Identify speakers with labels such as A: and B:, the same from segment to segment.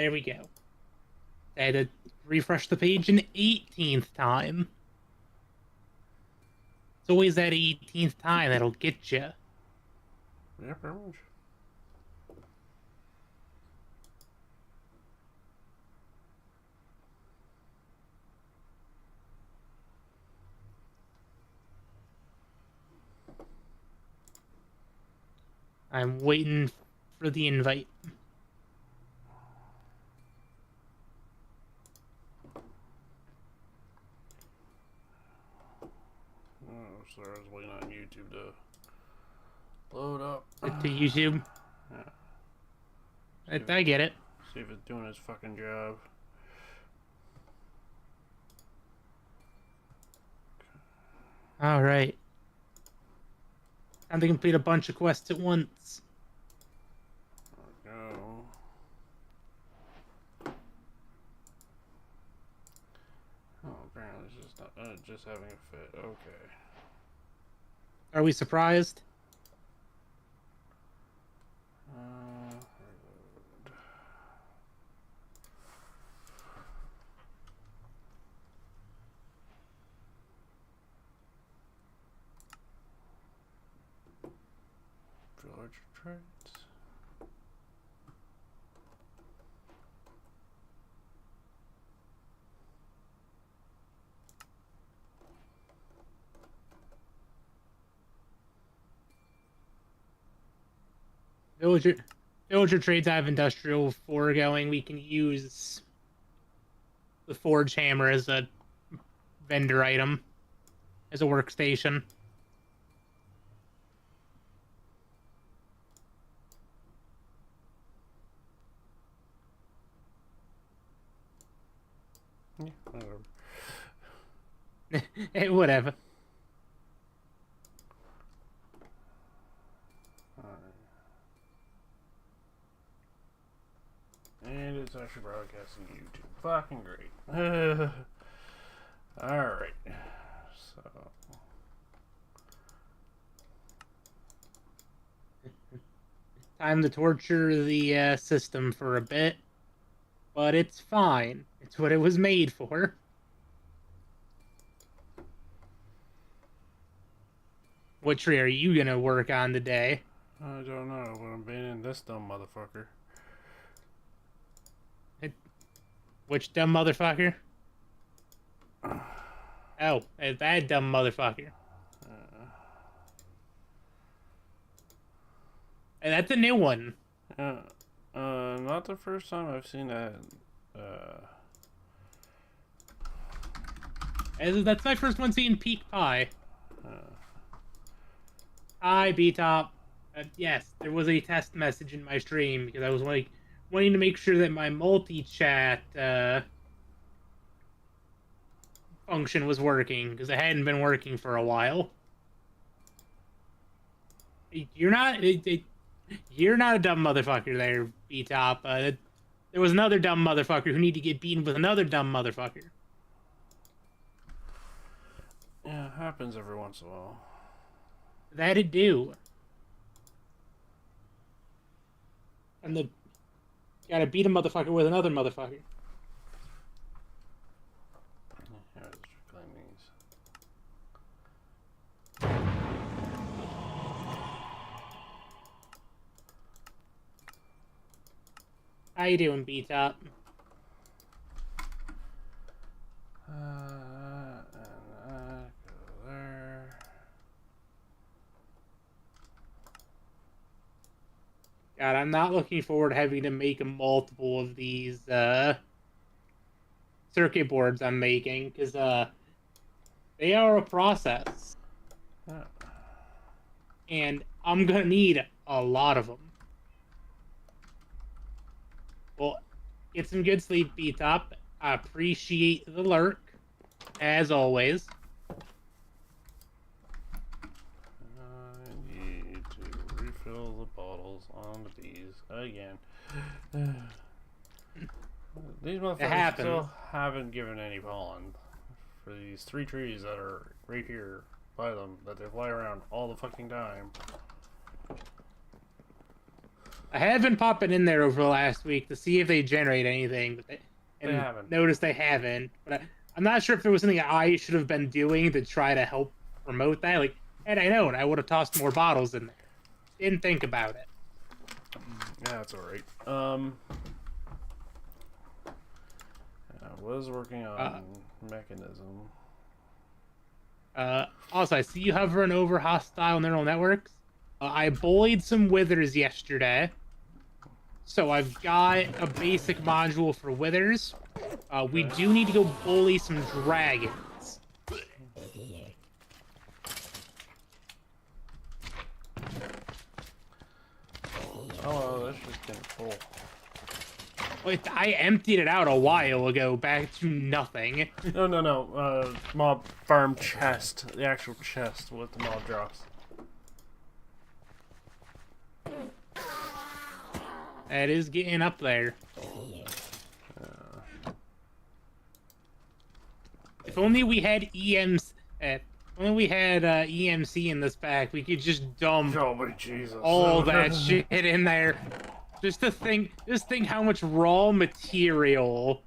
A: There we go. I had to refresh the page an 18th time. It's always that 18th time that'll get you.
B: Yeah, pretty much.
A: I'm waiting for the invite.
B: Oh, sorry, I was waiting on YouTube to load up.
A: To YouTube.
B: Yeah.
A: I get it.
B: See if it's doing its fucking job.
A: All right. Time to complete a bunch of quests at once.
B: Go. Oh, apparently it's just not just having a fit. Okay.
A: Are we surprised?
B: Reload. Villager traits.
A: Villager, villager trades have industrial foregoing. We can use the forge hammer as a vendor item, as a workstation.
B: Yeah, whatever.
A: Whatever.
B: And it's actually broadcasting to YouTube. Fucking great. Alright. So.
A: Time to torture the system for a bit. But it's fine. It's what it was made for. What tree are you gonna work on today?
B: I don't know, but I'm banning this dumb motherfucker.
A: Which dumb motherfucker? Oh, that dumb motherfucker. And that's a new one.
B: Not the first time I've seen that.
A: That's my first one seeing Peak Pie. Hi, B-Top. Yes, there was a test message in my stream because I was like wanting to make sure that my multi-chat function was working because it hadn't been working for a while. You're not you're not a dumb motherfucker there, B-Top. There was another dumb motherfucker who needed to get beaten with another dumb motherfucker.
B: Yeah, it happens every once in a while.
A: That it do. And the gotta beat a motherfucker with another motherfucker.
B: Yeah, let's reclaim these.
A: How you doing, B-Top?
B: Go there.
A: God, I'm not looking forward to having to make multiple of these circuit boards I'm making because they are a process,
B: Yeah.
A: and I'm gonna need a lot of them. Well, get some good sleep, B-Top. I appreciate the lurk, as always.
B: I need to refill the bottles on these again. These motherfuckers still haven't given any pollen for these 3 trees that are right here by them that they fly around all the fucking time.
A: I have been popping in there over the last week to see if they generate anything, but
B: They haven't.
A: Noticed they haven't. But I'm not sure if there was something I should have been doing to try to help promote that. Like, had I known, I would have tossed more bottles in there. Didn't think about it.
B: Yeah, that's all right. I was working on mechanism.
A: Also, I see you hovering over hostile neural networks. I bullied some withers yesterday. So I've got a basic module for withers. We do need to go bully some dragons.
B: Oh, that's just getting full.
A: I emptied it out a while ago, back to nothing.
B: No. Mob farm chest. The actual chest with the mob drops.
A: That is getting up there. If only we had EMC in this pack, we could just dump all that shit in there. Just think how much raw material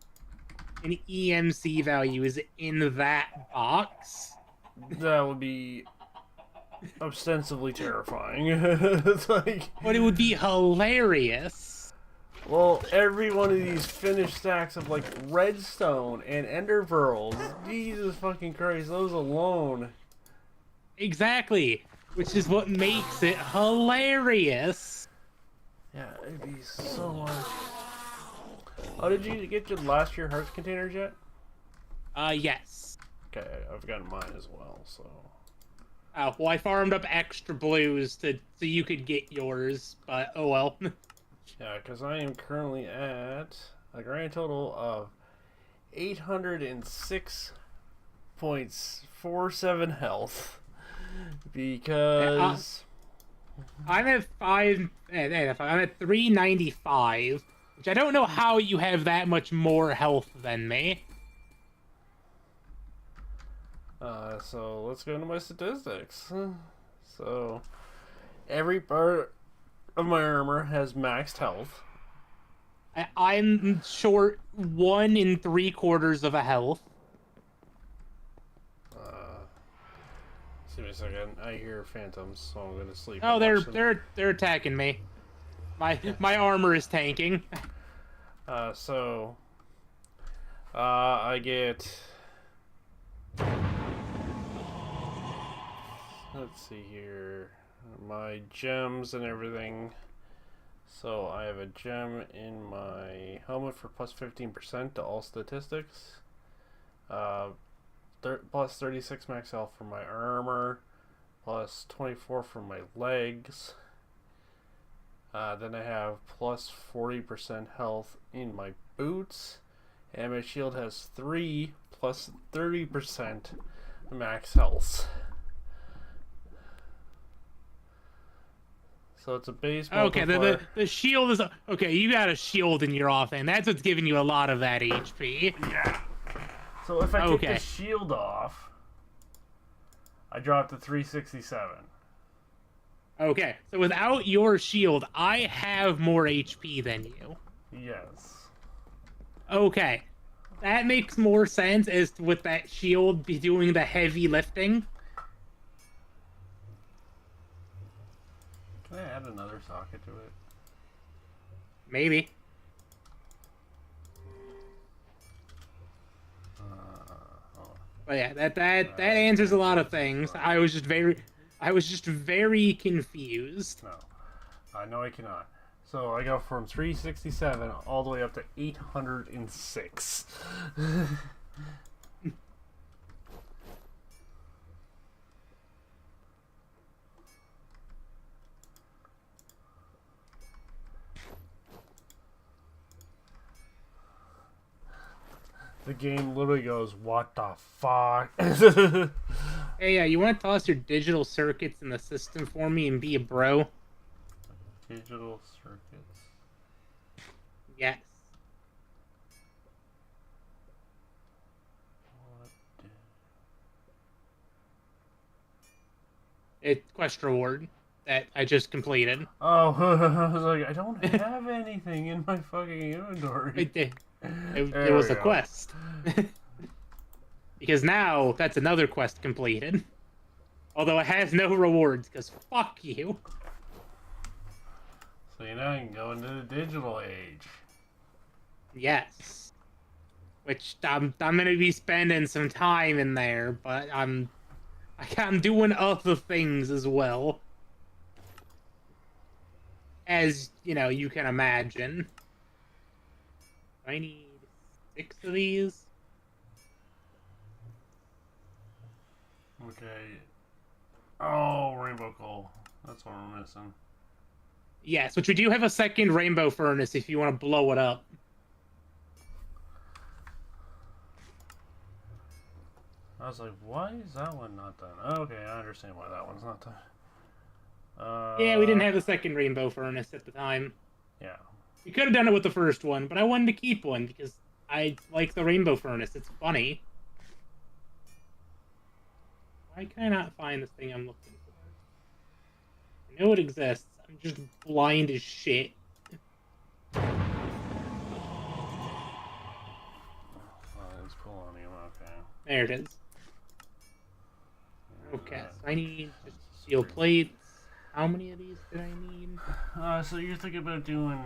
A: an EMC value is in that box.
B: That would be ostensibly terrifying. It's like,
A: but it would be hilarious.
B: Well, every one of these finished stacks of like redstone and ender pearls, Jesus fucking Christ, those alone.
A: Exactly, which is what makes it hilarious.
B: Yeah, it'd be so much. Oh, did you get your last year hearts containers yet?
A: Yes.
B: Okay, I've gotten mine as well, so.
A: Well, I farmed up extra blues so you could get yours, but oh well.
B: Yeah, because I am currently at a grand total of 806.47 health. Because
A: I'm at 395, which I don't know how you have that much more health than me.
B: So let's go into my statistics. So every part of my armor has maxed health.
A: I'm short 1 3/4 of a health.
B: Give me a second. I hear phantoms, so I'm gonna sleep.
A: Oh, they're attacking me. My armor is tanking.
B: I get. Let's see here. My gems and everything. So I have a gem in my helmet for plus 15% to all statistics. Plus 36 max health for my armor. Plus 24 for my legs. Then I have plus 40% health in my boots. And my shield has 3 plus 30% max health. So it's a base multiplier.
A: Okay, the shield is... Okay, you got a shield in your offhand. That's what's giving you a lot of that HP.
B: Yeah. So if I take the shield off, I drop to 367.
A: Okay, so without your shield, I have more HP than you.
B: Yes.
A: Okay. That makes more sense as to with that shield be doing the heavy lifting.
B: Can I add another socket to it?
A: Maybe. But yeah, that answers a lot of things. I was just very confused.
B: No, no, I cannot. So I go from 367 all the way up to 806. The game literally goes, what the fuck?
A: Hey, you want to toss your digital circuits in the system for me and be a bro?
B: Digital circuits?
A: Yes. It's quest reward. that I just completed.
B: Oh, I was like, I don't have anything in my fucking inventory.
A: It
B: There we
A: was a
B: go.
A: quest. Because now that's another quest completed. Although it has no rewards, because fuck you.
B: So now I can go into the digital age.
A: Yes. Which I'm gonna be spending some time in there, but I'm doing other things as well. As you know, you can imagine. I need 6 of these.
B: Okay. Oh, rainbow coal. That's what we're missing.
A: Yes, which we do have a second rainbow furnace if you want to blow it up.
B: I was like, why is that one not done? Okay, I understand why that one's not done.
A: Yeah, we didn't have the second rainbow furnace at the time.
B: Yeah.
A: We could have done it with the first one, but I wanted to keep one because I like the rainbow furnace. It's funny. Why can I not find this thing I'm looking for? I know it exists. I'm just blind as shit.
B: Oh, it's polonium. Okay.
A: There it is. Okay, so I need just steel plates. How many of these did I need?
B: So you're thinking about doing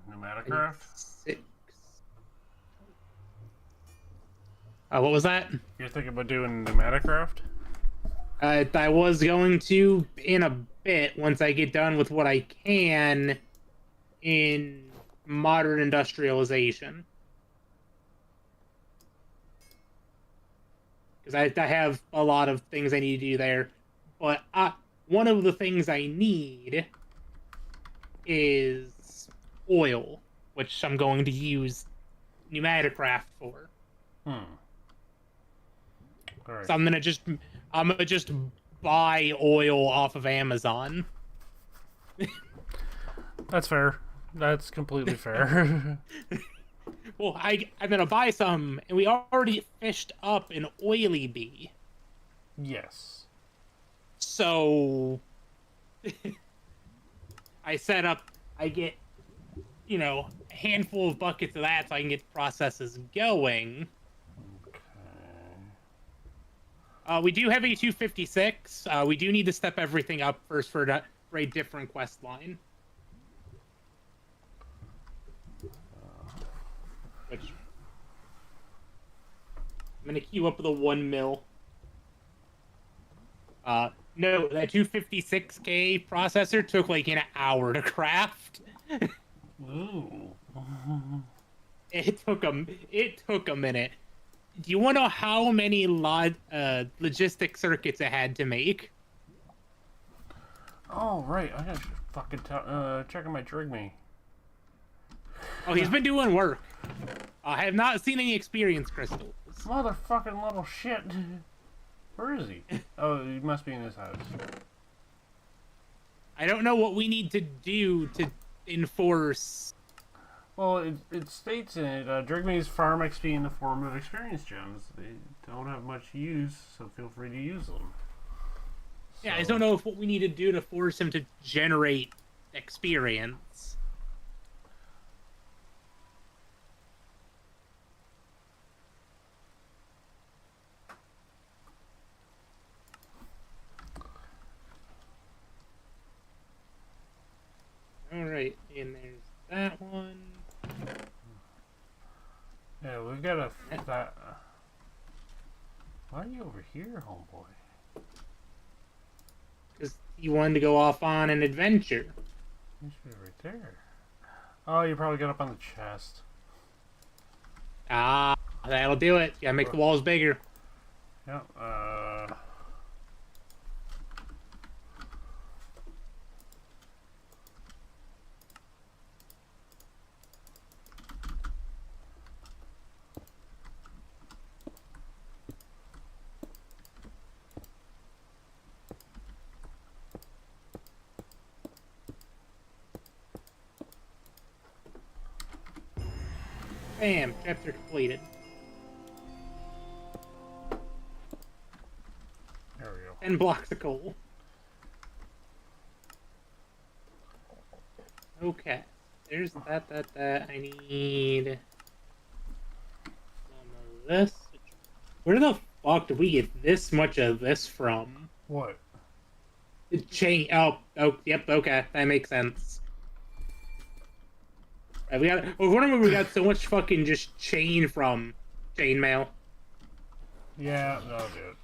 B: pneumatic craft?
A: 6. What was that?
B: You're thinking about doing pneumatic craft?
A: I was going to in a bit once I get done with what I can in modern industrialization. Because I have a lot of things I need to do there. But one of the things I need is oil, which I'm going to use pneumatic craft for.
B: All right.
A: So I'm gonna just buy oil off of Amazon.
B: That's fair. That's completely fair.
A: Well, I'm gonna buy some, and we already fished up an oily bee.
B: Yes.
A: So I get, a handful of buckets of that so I can get processes going.
B: Okay.
A: We do have a 256. We do need to step everything up first for a different quest line. Which I'm gonna queue up with a 1 mil. No, that 256K processor took like an hour to craft.
B: Ooh.
A: It took a minute. Do you want to know how many logistic circuits it had to make?
B: Oh, right. I gotta fucking check on my Drigme.
A: Oh, he's been doing work. I have not seen any experience crystals.
B: Motherfucking little shit. Where is he? Oh, he must be in his house.
A: I don't know what we need to do to enforce.
B: Well, it states in it, Drigme's farm XP in the form of experience gems. They don't have much use, so feel free to use them.
A: Yeah, I just don't know if what we need to do to force him to generate experience. Alright, and there's that one.
B: Yeah, we've got a... Why are you over here, homeboy?
A: Because you wanted to go off on an adventure.
B: You should be right there. Oh, you probably got up on the chest.
A: Ah, that'll do it. Gotta make the walls bigger.
B: Yep,
A: Bam, chapter completed.
B: there we go.
A: 10 blocks of coal. Okay. There's that. I need some of this. Where the fuck did we get this much of this from?
B: What?
A: Chain. Oh, yep. Okay, that makes sense. We got. I was wondering where we got so much fucking just chain from. Chainmail.
B: Yeah, that'll do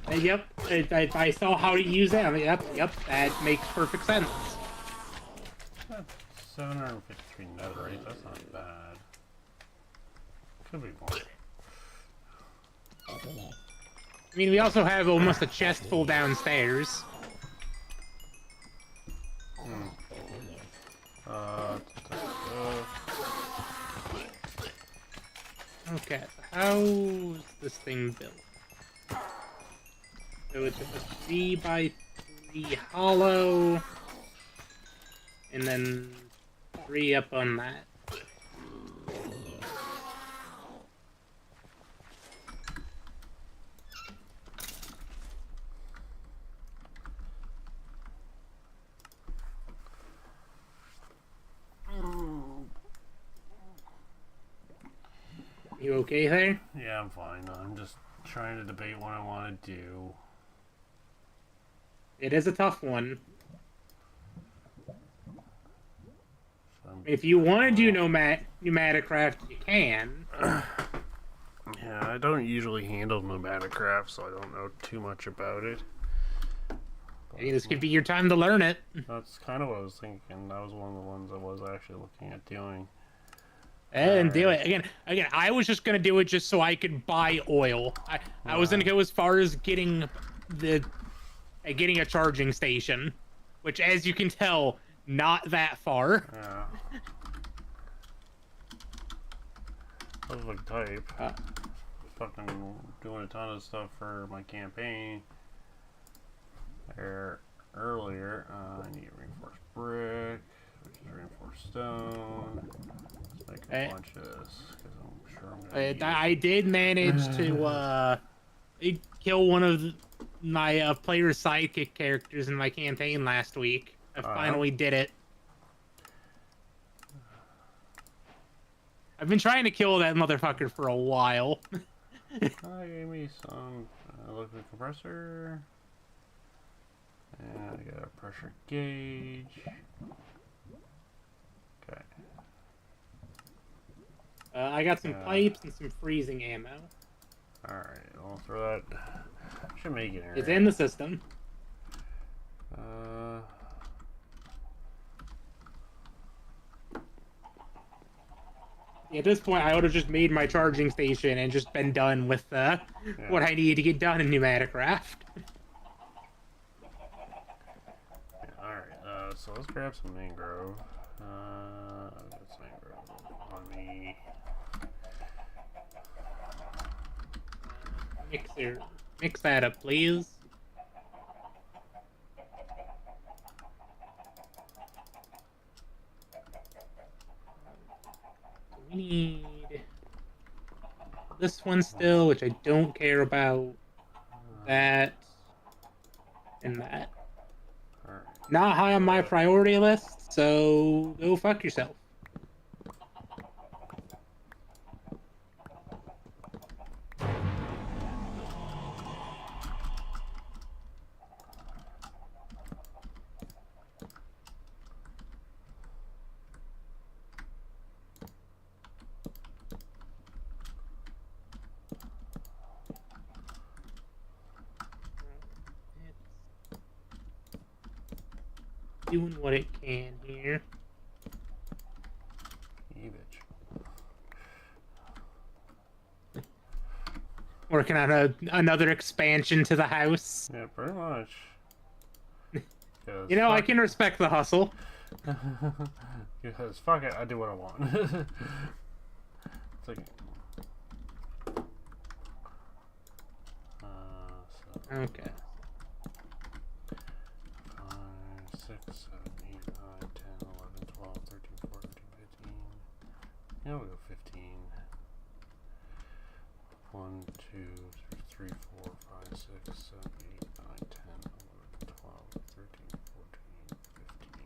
B: it.
A: Yep. I saw how to use it. I'm like, yep. That makes perfect sense.
B: 753 netherite. That's not bad. Could be more.
A: I mean, we also have almost a chest full downstairs. Okay, so how's this thing built? So it's a 3x3 hollow, and then 3 up on that. You okay there?
B: Yeah, I'm fine. I'm just trying to debate what I want to do.
A: It is a tough one.
B: So
A: If you want to do pneumatic craft, you can.
B: yeah, I don't usually handle pneumatic craft, so I don't know too much about it.
A: I mean, this could be your time to learn it.
B: That's kind of what I was thinking. That was one of the ones I was actually looking at doing.
A: And do it again. I was just gonna do it just so I could buy oil. I was gonna go as far as getting getting a charging station, which, as you can tell, not that far.
B: Yeah. I was like type. Fucking doing a ton of stuff for my campaign. Earlier, I need reinforced brick, which is reinforced stone. Let's make a bunch of this because I'm sure I'm gonna
A: I did manage to kill one of my player's sidekick characters in my campaign last week. I finally did it. I've been trying to kill that motherfucker for a while.
B: Gave me some liquid compressor. And I got a pressure gauge. Okay.
A: I got some pipes and some freezing ammo.
B: Alright, I'll throw that. Should make it in.
A: It's in the system. At this point, I would have just made my charging station and just been done with what I needed to get done in pneumatic craft.
B: So let's grab some mangrove. That's mangrove on me.
A: Mix that up, please. We need this one still, which I don't care about. That and that. Not high on my priority list, so go fuck yourself. Doing what it can here.
B: You bitch.
A: Working on another expansion to the house.
B: Yeah, pretty much.
A: You know, I can respect the hustle.
B: Because fuck it, I do what I want. It's like,
A: okay.
B: 5, 6, 7, 8, 9, 10, 11, 12, 13, 14, 15. Yeah, we'll go 15. 1, 2, 3, 4, 5, 6, 7, 8, 9, 10, 11, 12, 13, 14, 15.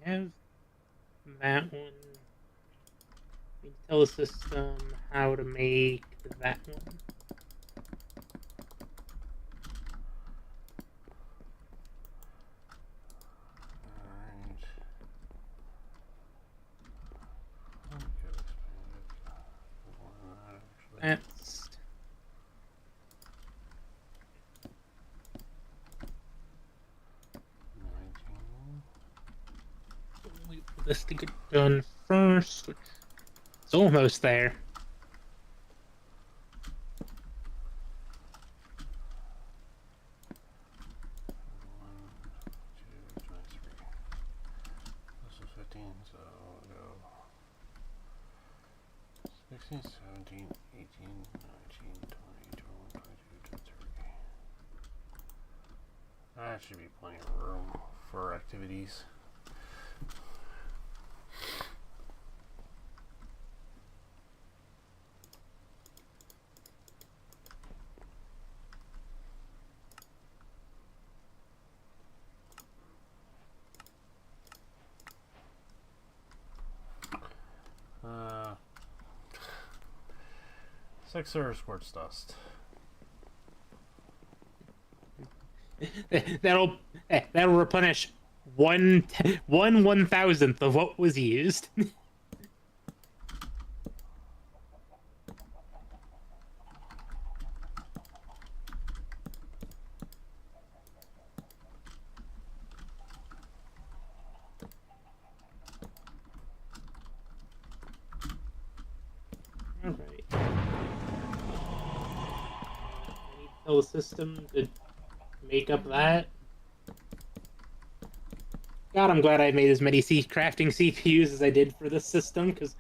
A: have that one. We tell the system how to make that one. That's wait for this to get done first. Which it's almost there.
B: This is 15, so we'll go 16, 17, 18, 19, 20, 21, 22, 23. That should be plenty of room for activities. Sixer squirts dust.
A: That'll replenish one 1,000th of what was used. All right. I need to tell the system to make up that. God, I'm glad I made as many crafting CPUs as I did for this system, because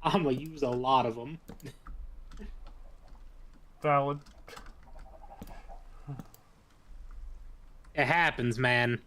A: I'm gonna use a lot of them.
B: Valid.
A: It happens, man.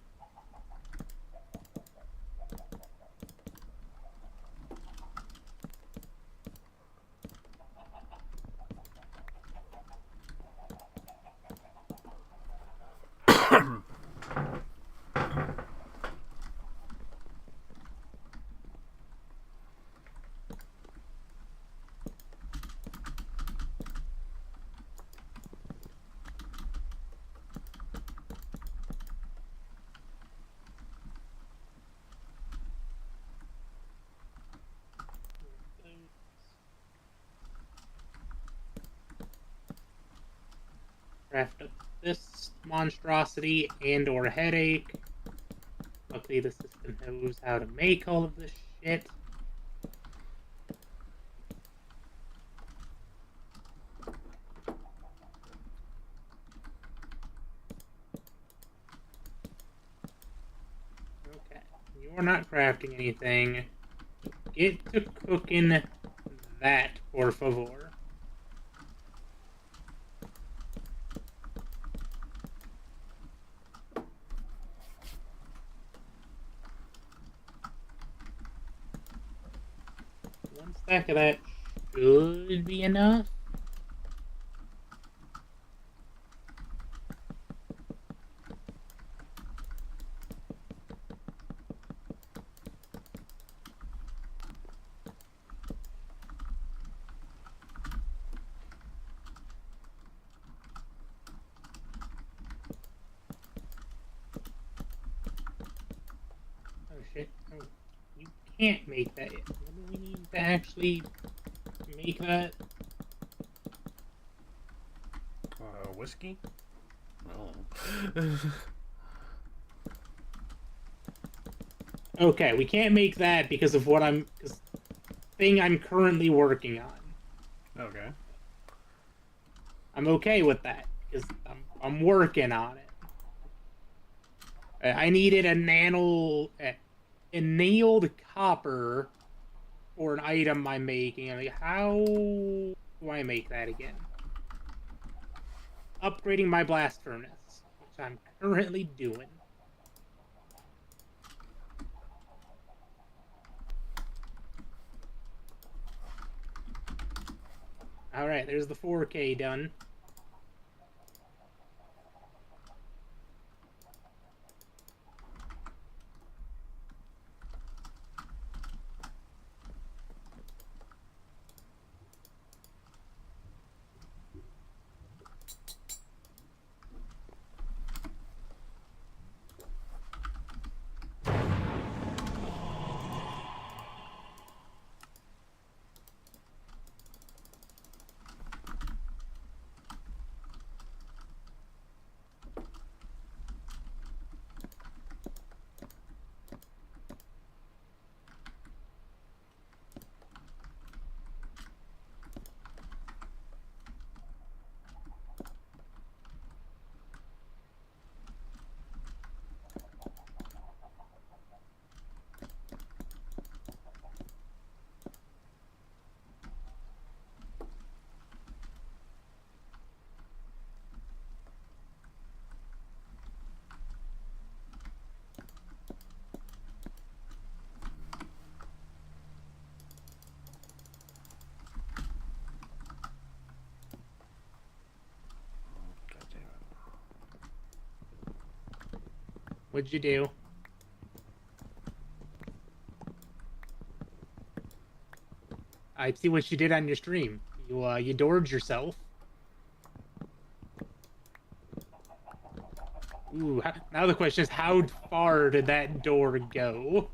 A: Craft up this monstrosity and or headache. Luckily the system knows how to make all of this shit. Okay, you're not crafting anything. Get to cooking that, por favor. One stack of that should be enough. Oh shit. Oh, you can't make that yet. What do we need to actually make that?
B: Whiskey? No.
A: Okay, we can't make that because of what thing I'm currently working on.
B: Okay.
A: I'm okay with that because I'm working on it. I needed a annealed copper for an item I'm making. I'm like, how do I make that again? Upgrading my blast furnace, which I'm currently doing. Alright, there's the 4K done. What'd you do? I see what you did on your stream. You doored yourself. Ooh, now the question is, how far did that door go?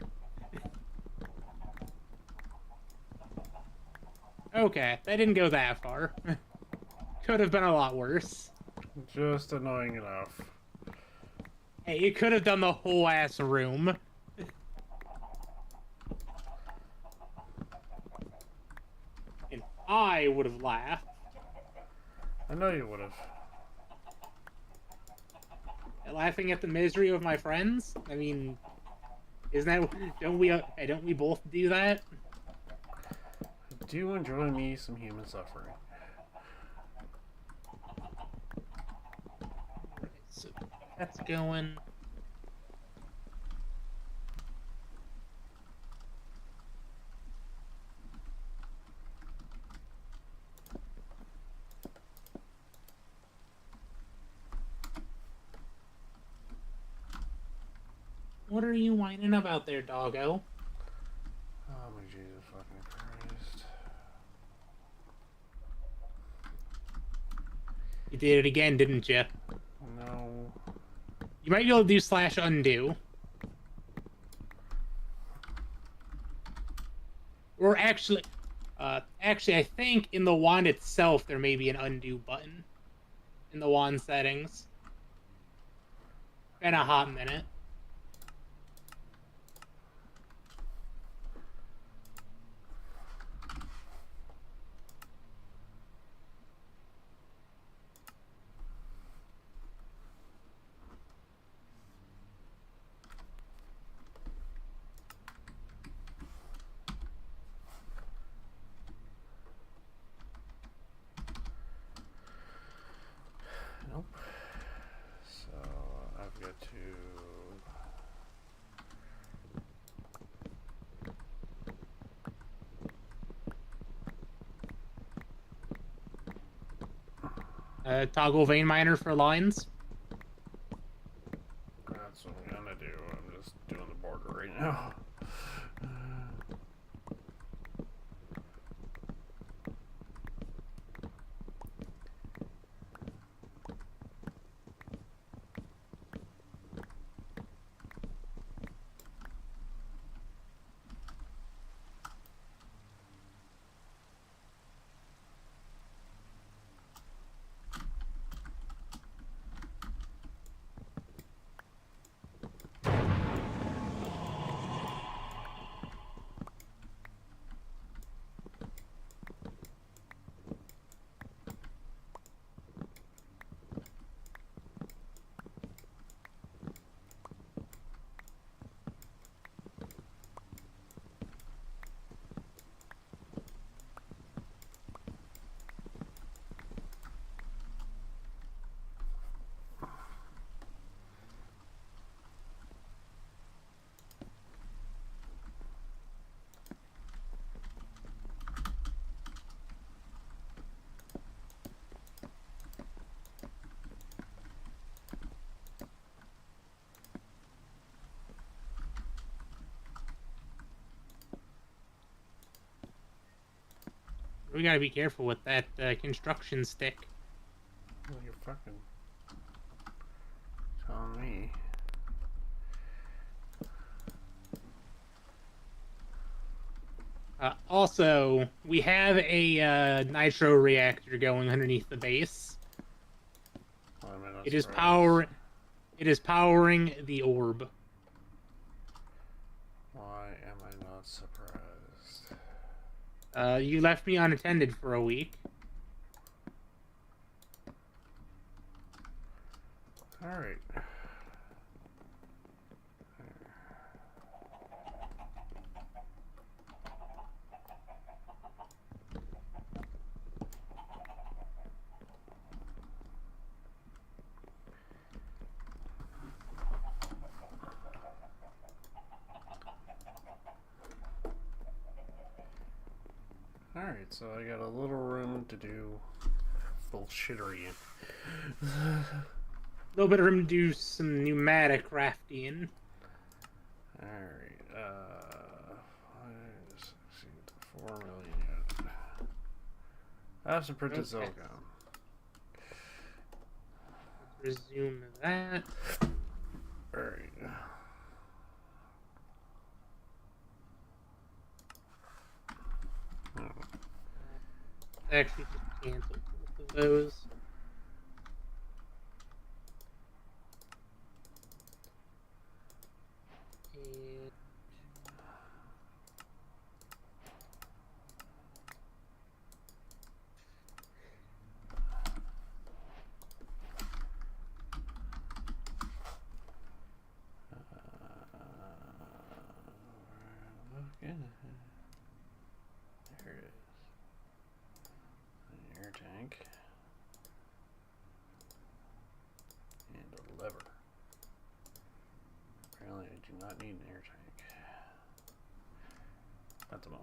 A: Okay, that didn't go that far. Could have been a lot worse.
B: Just annoying enough.
A: Hey, it could have done the whole ass room. And I would have laughed.
B: I know you would have.
A: Laughing at the misery of my friends? I mean, isn't that... Don't we both do that?
B: I do enjoy me some human suffering.
A: So that's going... What are you whining about there, doggo?
B: Oh my Jesus fucking Christ.
A: You did it again, didn't you?
B: No.
A: You might be able to do slash undo. Or actually, I think in the wand itself there may be an undo button in the wand settings. Been a hot minute.
B: Nope. So I've got to.
A: Toggle vein miner for lines.
B: That's what I'm gonna do. I'm just doing the border right now.
A: We gotta be careful with that construction stick.
B: Well, you're fucking telling me.
A: Also, we have a nitro reactor going underneath the base.
B: Why am I not
A: It is
B: surprised?
A: It is powering the orb.
B: Why am I not surprised?
A: You left me unattended for a week.
B: Alright. Alright, so I got a little room to do bullshittery in.
A: little bit of room to do some pneumatic crafting.
B: Alright, 4 million. I have some printed
A: Okay.
B: silicon.
A: Resume that.
B: Alright.
A: Actually, just cancel both of those. And
B: Okay. There it is. An air tank. And a lever. Apparently I do not need an air tank. At the moment.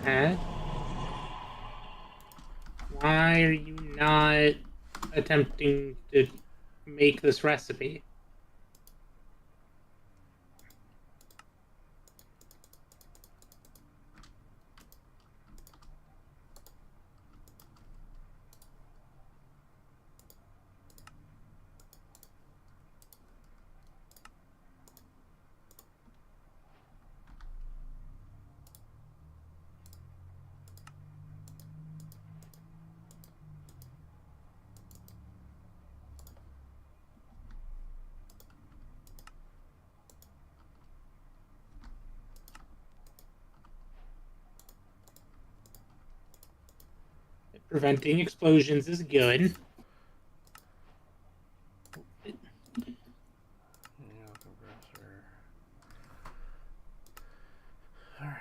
A: Ed, why are you not attempting to make this recipe? Preventing explosions is good.
B: Yeah, compressor. Alright.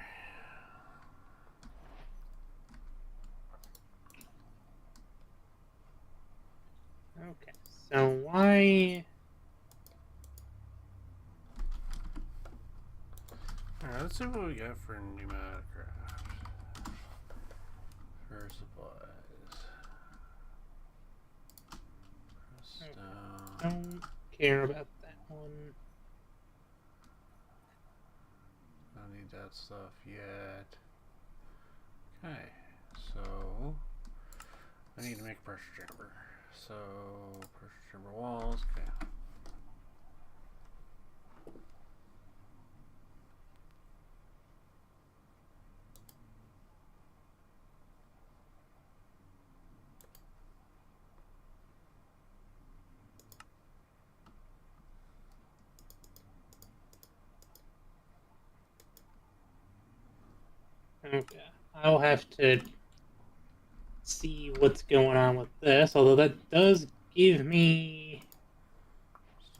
A: Okay, so why?
B: Alright, let's see what we got for pneumatic craft. For supplies. Stone.
A: Don't care about that one.
B: Don't need that stuff yet. Okay, so I need to make a pressure chamber. So pressure chamber walls. Okay.
A: Okay, I'll have to see what's going on with this. Although that does give me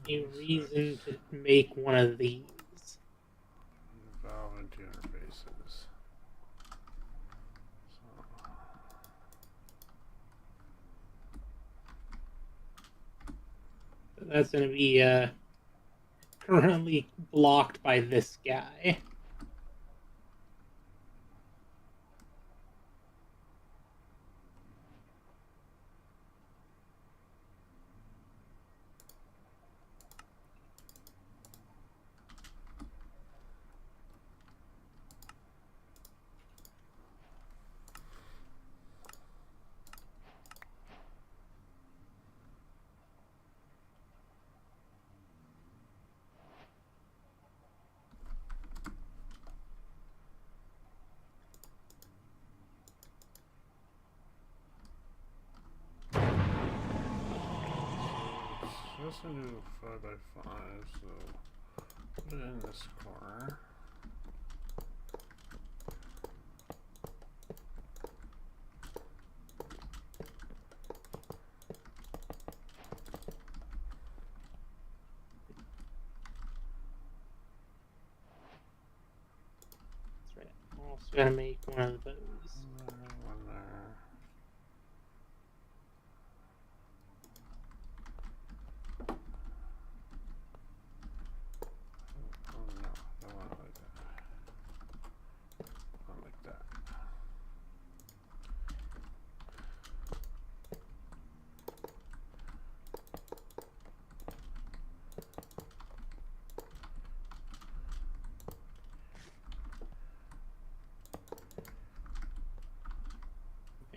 A: a reason to make one of these.
B: Valve and two interfaces.
A: So that's going to be currently blocked by this guy.
B: Just gonna do 5x5, so put it in this corner.
A: That's right. I'm also going to make one of those.
B: One there. Oh no, don't want it like that.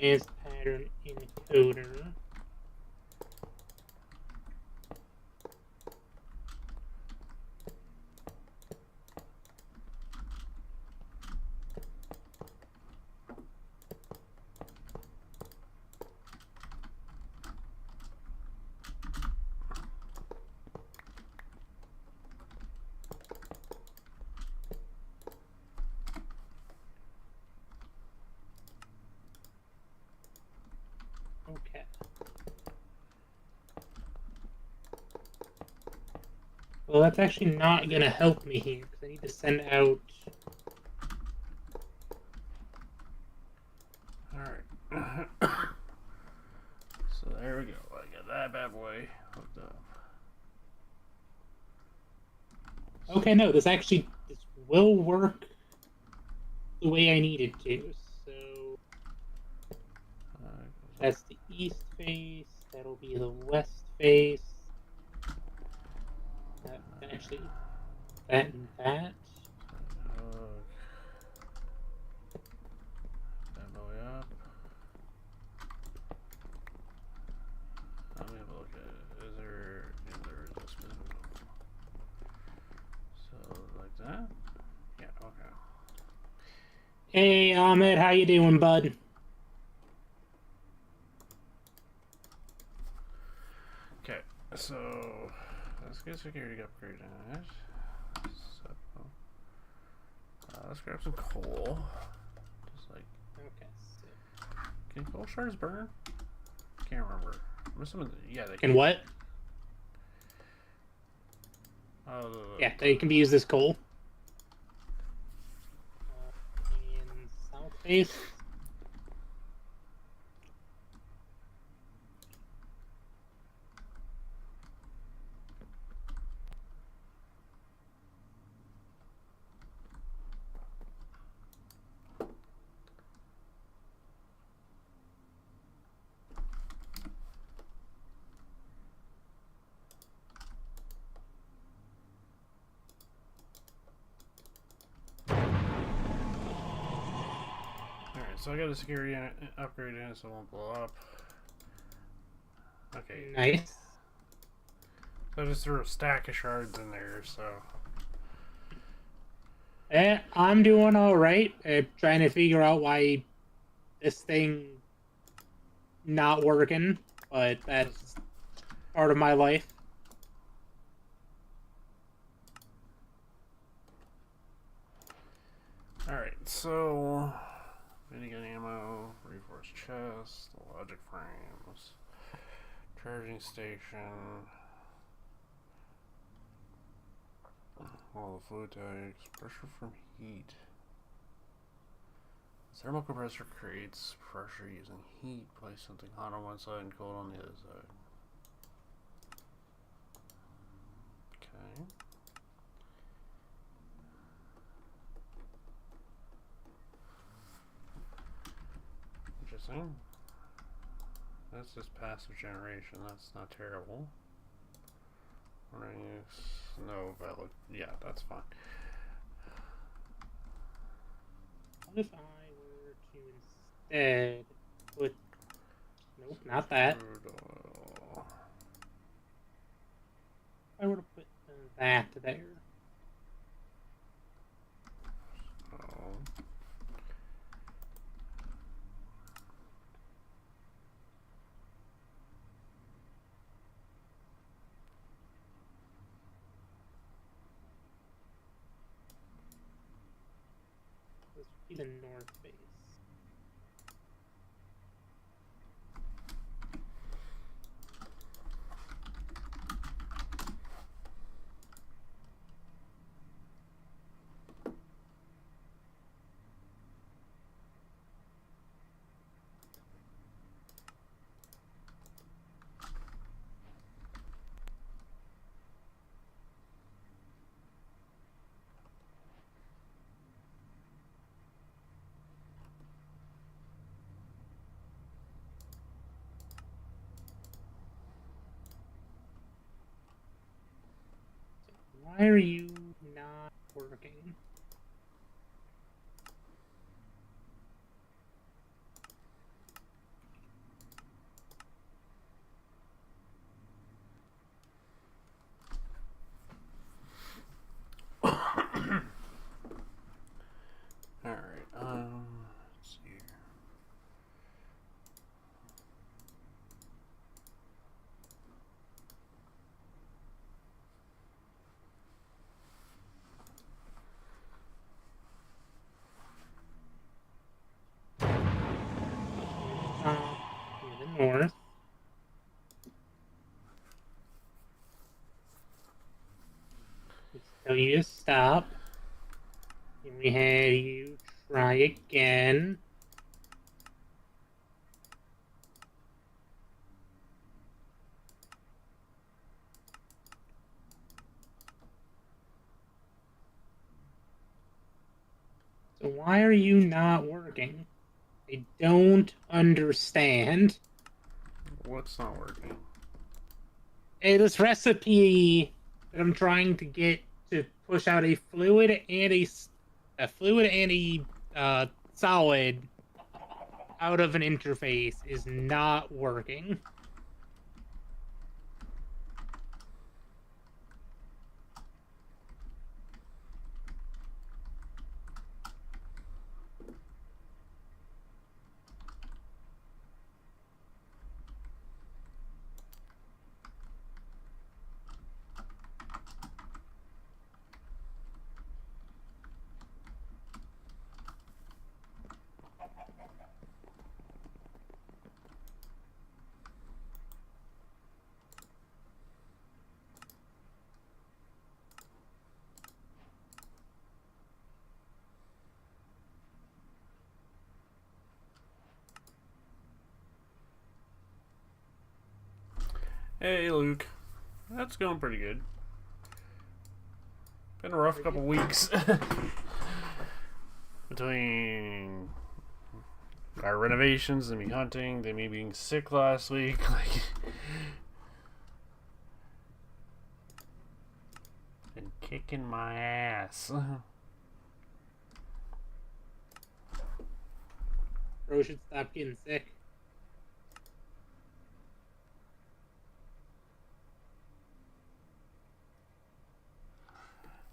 A: Advanced pattern encoder. Okay. Well, that's actually not going to help me here, because I need to send out...
B: Alright. So there we go. I got that bad boy hooked up.
A: Okay, no, this will work the way I need it to. So that's the east face. That'll be the west face. Actually, that and that.
B: Hook that boy up. Let me look at it. Is there a specific? So like that? Yeah, okay.
A: Hey, Ahmed, how you doing, bud?
B: Okay, so let's get security upgrade on it. So, let's grab some coal. Just like,
A: Okay. So.
B: can coal shards burn? Can't remember. Yeah, they
A: Can what? Yeah, they can be used as coal. And south face.
B: Alright, so I got a security upgrade in it so it won't blow up. Okay.
A: Nice.
B: So I just threw a stack of shards in there, so.
A: I'm doing all right. Trying to figure out why this thing not working, but that's part of my life.
B: Alright, so minigun ammo, reinforced chest, logic frames, charging station, all the fluid tanks, pressure from heat. The thermal compressor creates pressure using heat. Place something hot on one side and cold on the other side. Okay. Interesting. That's just passive generation. That's not terrible. No valid. Yeah, that's fine.
A: What if I were to instead put... Nope, not that. I were to put that there.
B: Oh.
A: This would be the north face. Why are you not working? north. Just tell you to stop. And we have you try again. So why are you not working? I don't understand.
B: What's not working?
A: Hey, this recipe that I'm trying to get to push out a fluid and a solid out of an interface is not working.
B: Hey, Luke. That's going pretty good. Been a rough couple weeks. Between our renovations and me hunting, then me being sick last week. Been kicking my ass.
A: Bro should stop getting sick.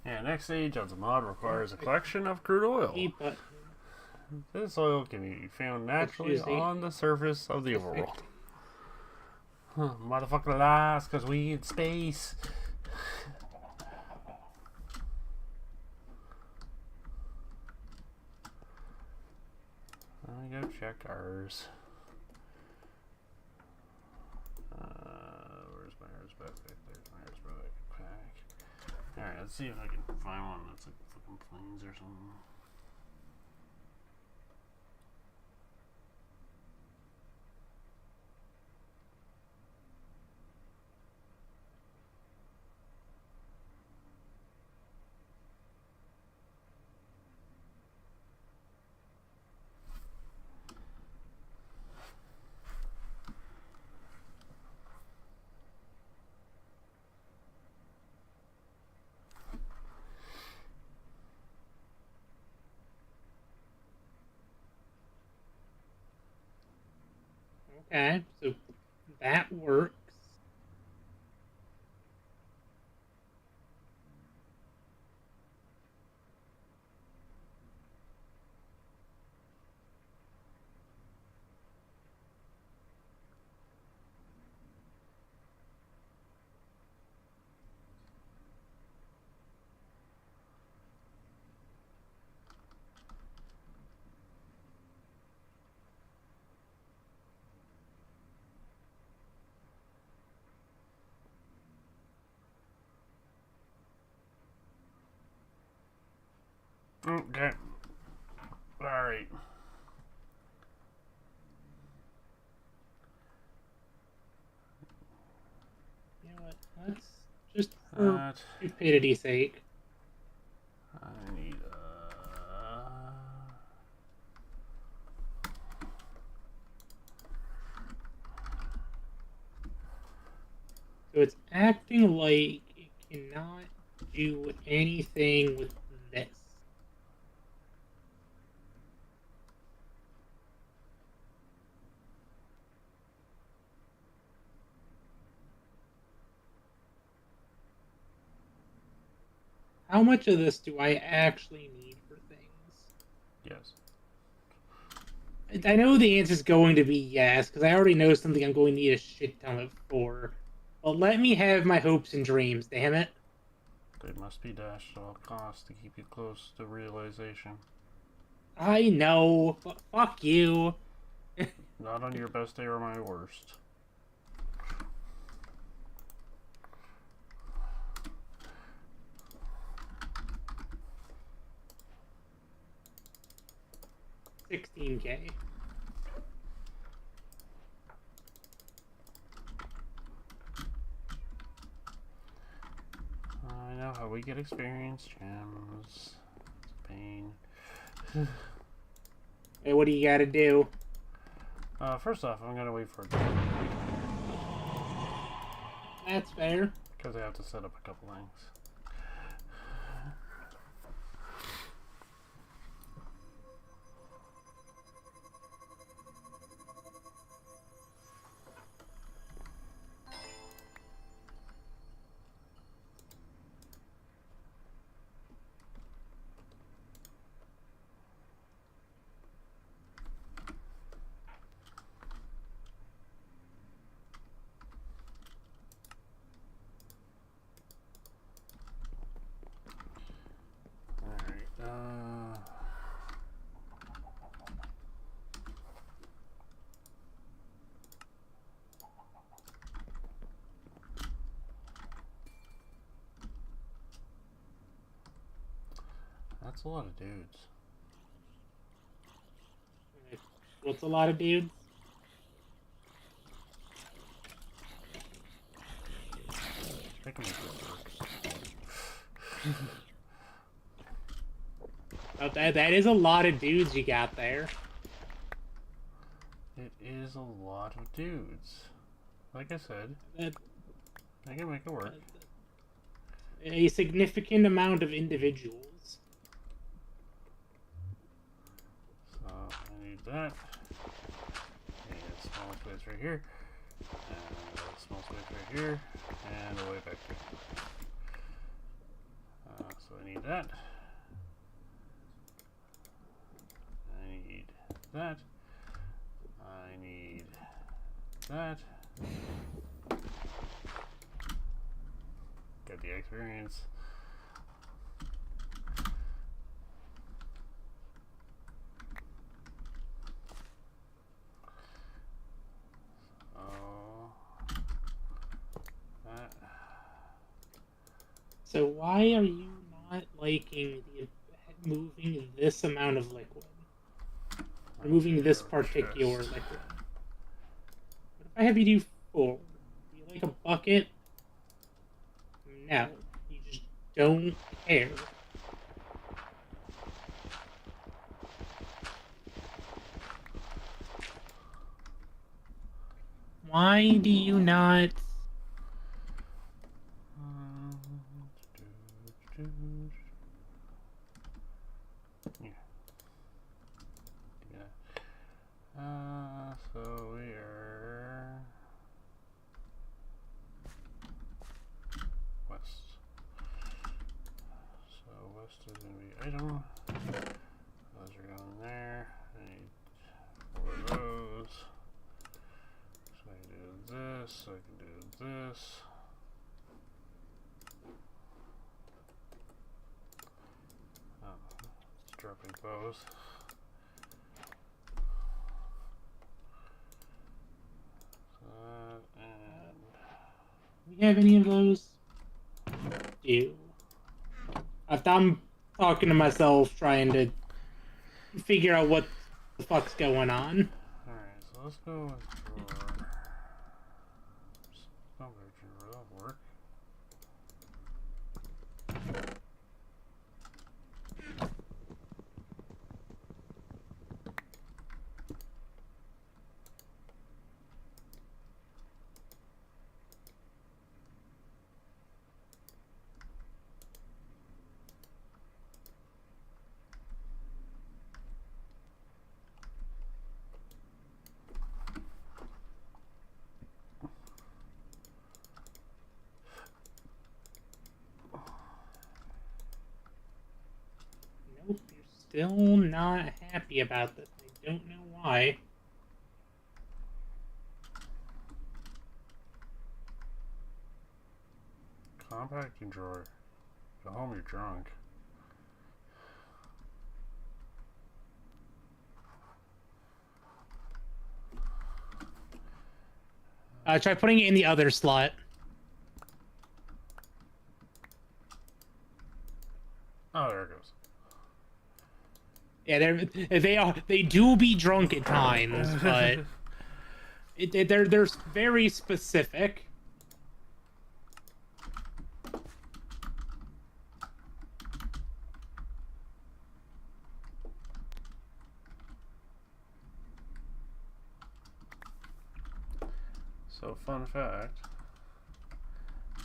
B: Yeah, next stage of the mod requires a collection of crude oil. This oil can be found naturally on the surface of the overworld. Motherfucker lies, because we in space. Let me go check ours. Where's my Earth backpack? There's my Earth backpack. Alright, let's see if I can find one that's like fucking planes or something.
A: Okay, so that works.
B: Okay. Alright.
A: You know what? Let's just for stupidity's sake.
B: I need
A: So it's acting like it cannot do anything with this. How much of this do I actually need for things?
B: yes.
A: I know the answer is going to be yes, because I already know something I'm going to need a shit ton of for. But let me have my hopes and dreams, damn it.
B: They must be dashed at all costs to keep you close to realization.
A: I know, but fuck you.
B: Not on your best day or my worst.
A: $16K.
B: I know how we get experience gems. It's a pain.
A: Hey, what do you gotta do?
B: First off, I'm gonna wait for it
A: That's fair.
B: because I have to set up a couple things. That's a lot of dudes.
A: What's a lot of dudes?
B: I can make this work.
A: Oh, that is a lot of dudes you got there.
B: It is a lot of dudes. Like I said,
A: That,
B: I can make it work.
A: a significant amount of individuals.
B: So I need that. And a small space right here. And a small space right here. And a way back there. So I need that. I need that. I need that. Get the experience.
A: So why are you not liking moving this amount of liquid? Removing this particular liquid. What if I have you do 4? Do you like a bucket? No. You just don't care. Why do you not...
B: So we are west. So west is going to be item. Those are going there. I need 4 of those. So I can do this. I can do this. Oh, it's dropping both.
A: Do we have any of those? Ew. I'm talking to myself, trying to figure out what the fuck's going on.
B: Alright, so let's go with drawer. Not very drawer, that'll work.
A: Nope, you're still not happy about this. I don't know why.
B: Compacting drawer. Go home, you're drunk.
A: Try putting it in the other slot.
B: Oh, there it goes.
A: Yeah, they do be drunk at times, but they're very specific.
B: So, fun fact.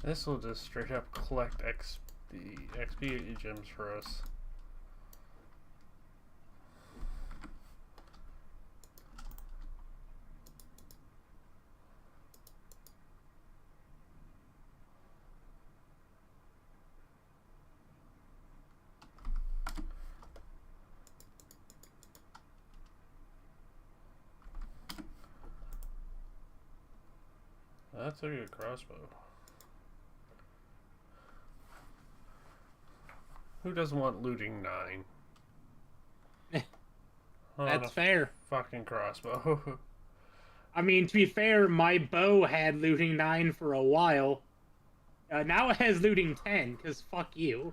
B: This will just straight up collect the XP gems for us. That's a good crossbow. Who doesn't want looting 9?
A: That's fair.
B: Fucking crossbow.
A: I mean, to be fair, my bow had looting 9 for a while. Now it has looting 10, because fuck you.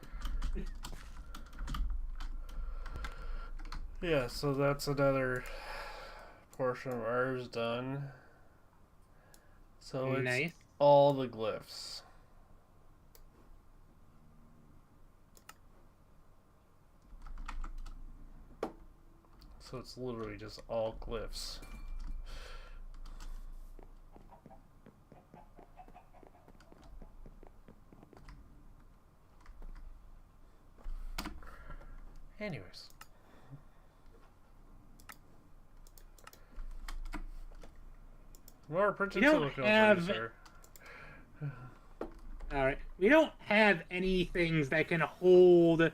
B: Yeah, so that's another portion of ours done. So it's
A: Nice.
B: all the glyphs. So it's literally just all glyphs. Anyways. More printed silicone, please, sir.
A: Alright. We don't have any things that can hold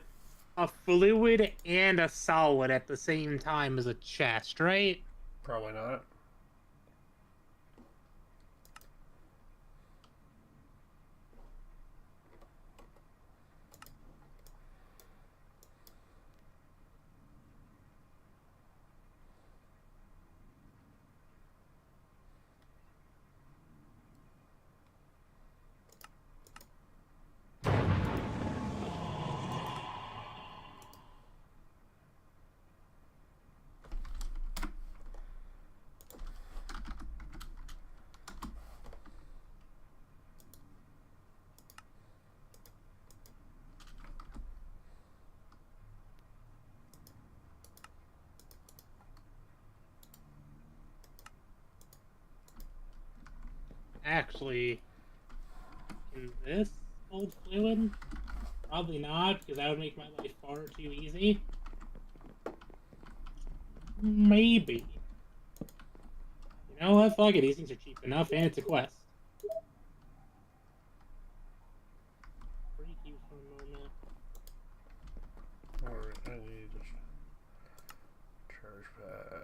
A: a fluid and a solid at the same time as a chest, right?
B: Probably not.
A: Actually, can this hold fluid? Probably not, because that would make my life far too easy. Maybe. You know what? Fuck it. These things are cheap enough, and it's a quest. Freak you for a moment.
B: Alright, I need a charge pad.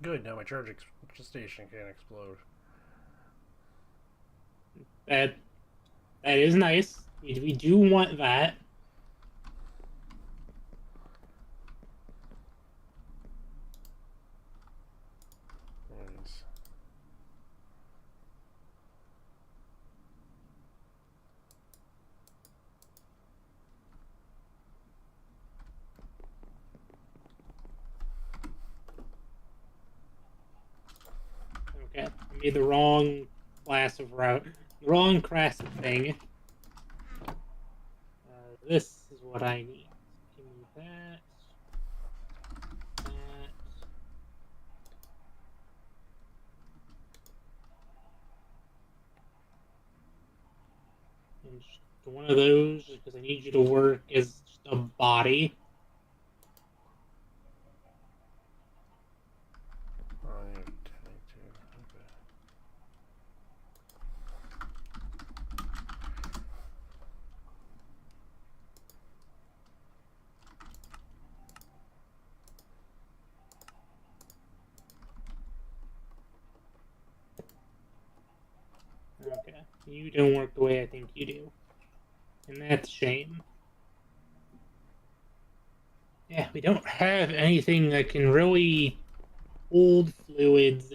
B: Good, now my charge station can't explode.
A: That is nice. We do want that.
B: Nice.
A: Okay, I made the wrong class of route. Wrong class of thing. This is what I need. Give me that. That. And just one of those, because I need you to work as just a body. Okay. You don't work the way I think you do. And that's a shame. Yeah, we don't have anything that can really hold fluids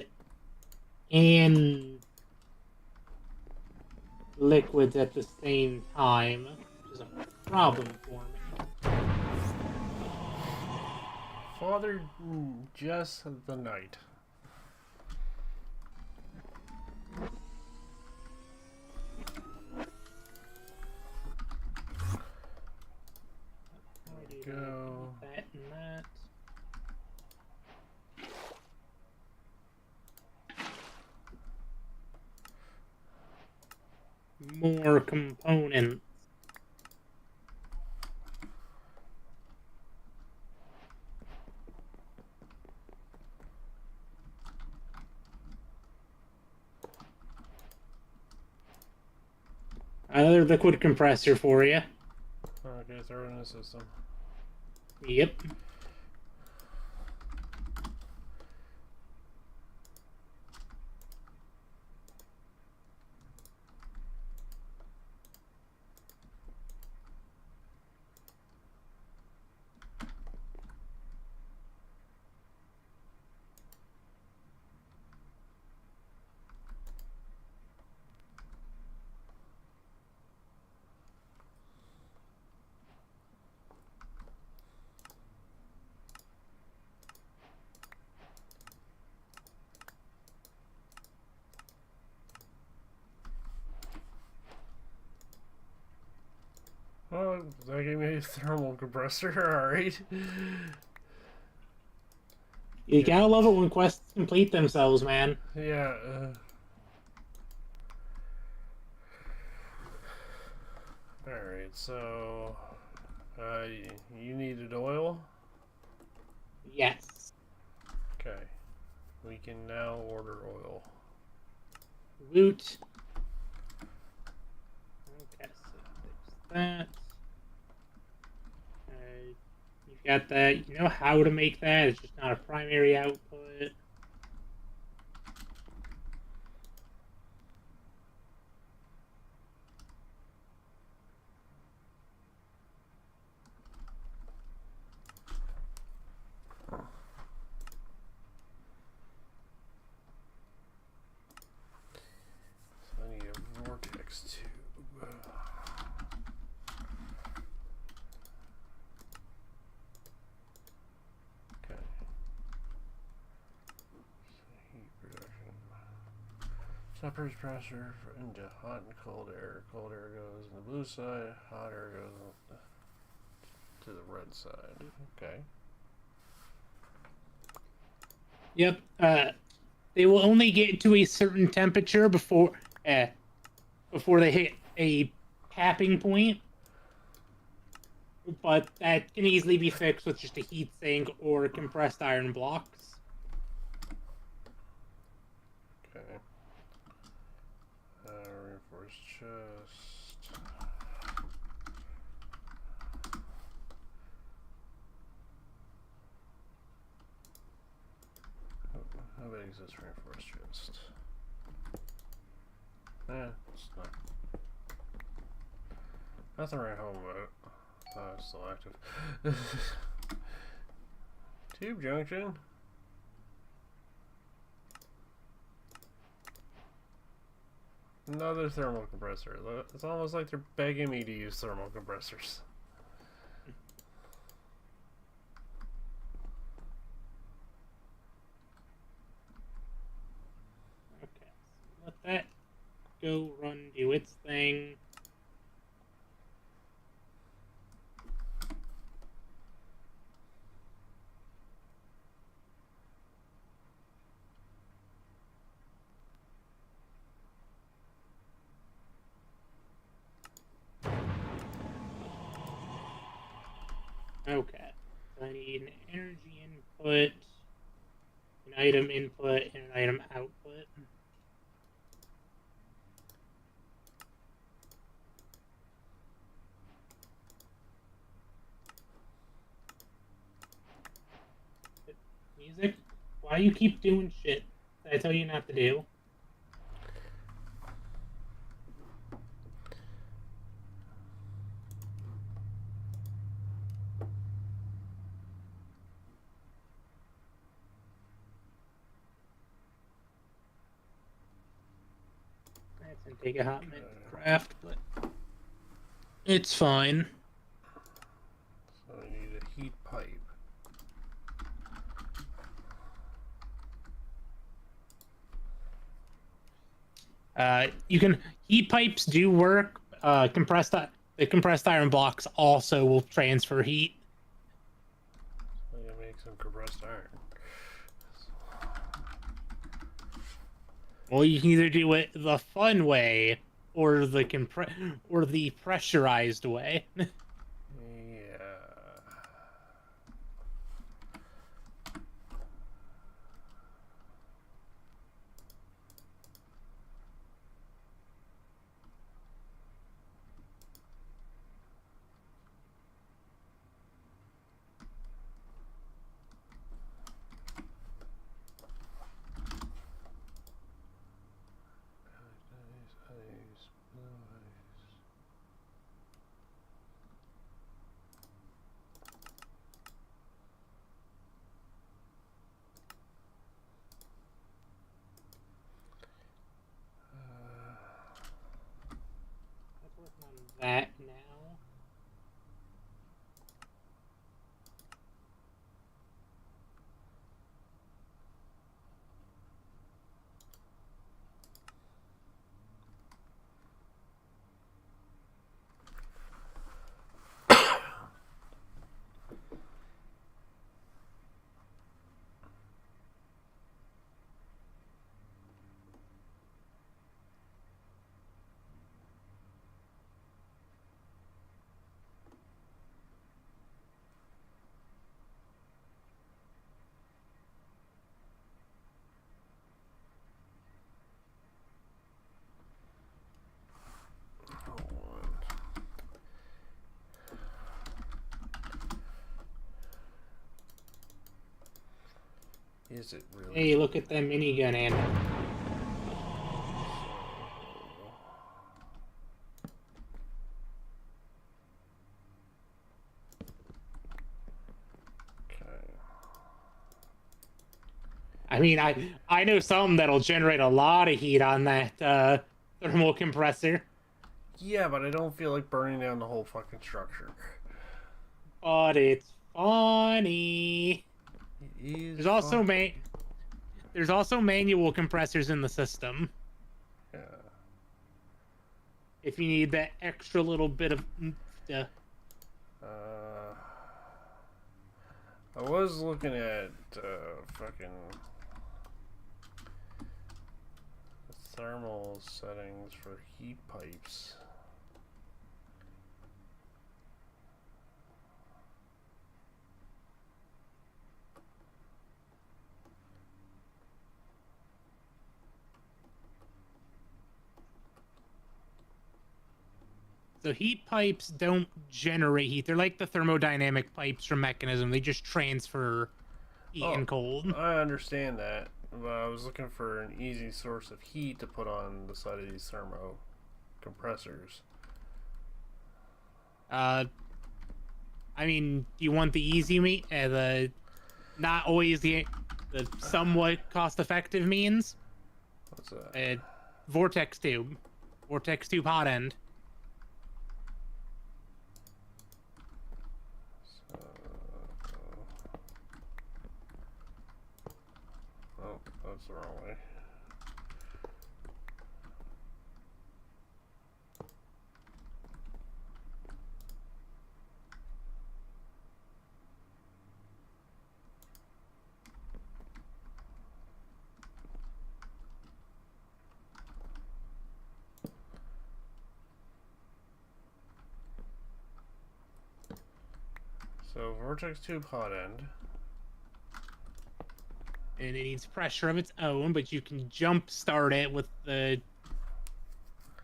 A: and liquids at the same time, which is a problem for me.
B: Father, just the night. Go.
A: That and that. More components. Another liquid compressor for you.
B: Okay, throw it in the system.
A: Yep.
B: Oh, that gave me a thermal compressor, alright.
A: You gotta love it when quests complete themselves, man.
B: Yeah, alright, so... you needed oil?
A: Yes.
B: Okay. We can now order oil.
A: Woot. Okay, so there's that. You've got that. You know how to make that. It's just not a primary output.
B: So I need a vortex tube. Okay. Heat production. Separates pressure into hot and cold air. Cold air goes in the blue side, hot air goes to the red side. Okay.
A: Yep. They will only get to a certain temperature before they hit a capping point. But that can easily be fixed with just a heat sink or compressed iron blocks.
B: Okay. Reinforced chest. How big is this reinforced chest? It's not. Nothing right home about it. Oh, it's still active. Tube junction. Another thermal compressor. It's almost like they're begging me to use thermal compressors.
A: Okay, so let that go run, do its thing. Okay, so I need an energy input, an item input, and an item output. Music? Why do you keep doing shit that I tell you not to do? and take a hot minute to craft, but it's fine.
B: So I need a heat pipe.
A: You can heat pipes do work. The compressed iron blocks also will transfer heat.
B: So I can make some compressed iron.
A: Well, you can either do it the fun way or the pressurized way.
B: Yeah. Ice, blue ice.
A: Let's work on that now. Is it really? Hey, look at that minigun ammo.
B: Okay.
A: I mean, I know some that'll generate a lot of heat on that thermal compressor.
B: Yeah, but I don't feel like burning down the whole fucking structure.
A: But it's funny.
B: It is
A: There's also manual compressors in the system.
B: Yeah.
A: If you need that extra little bit of
B: I was looking at fucking thermal settings for heat pipes.
A: So heat pipes don't generate heat. They're like the thermodynamic pipes from Mechanism. They just transfer heat and cold.
B: I understand that, but I was looking for an easy source of heat to put on the side of these thermo compressors.
A: I mean, do you want the easy meat? The not always the somewhat cost-effective means?
B: What's that?
A: Vortex tube hot end.
B: Oh, that's the wrong way. So vortex tube hot end.
A: And it needs pressure of its own, but you can jump start it with the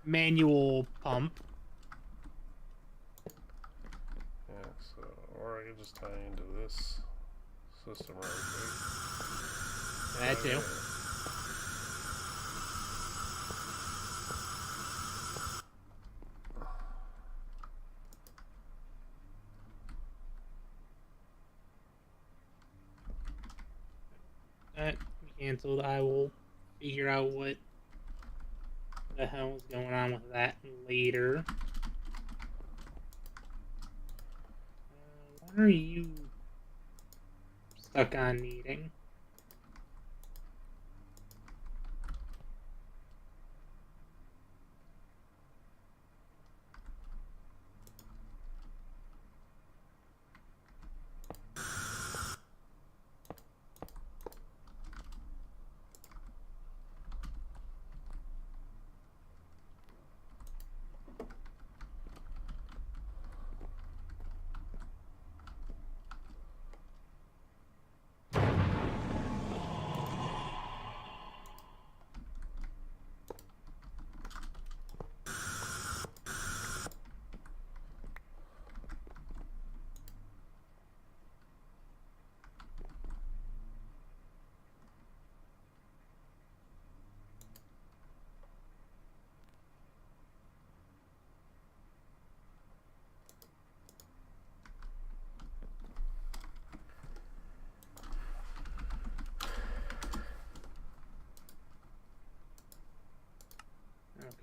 A: manual pump.
B: Yeah, so, or I could just tie into this system right here.
A: That too. That canceled. I will figure out what the hell's going on with that later. What are you stuck on needing?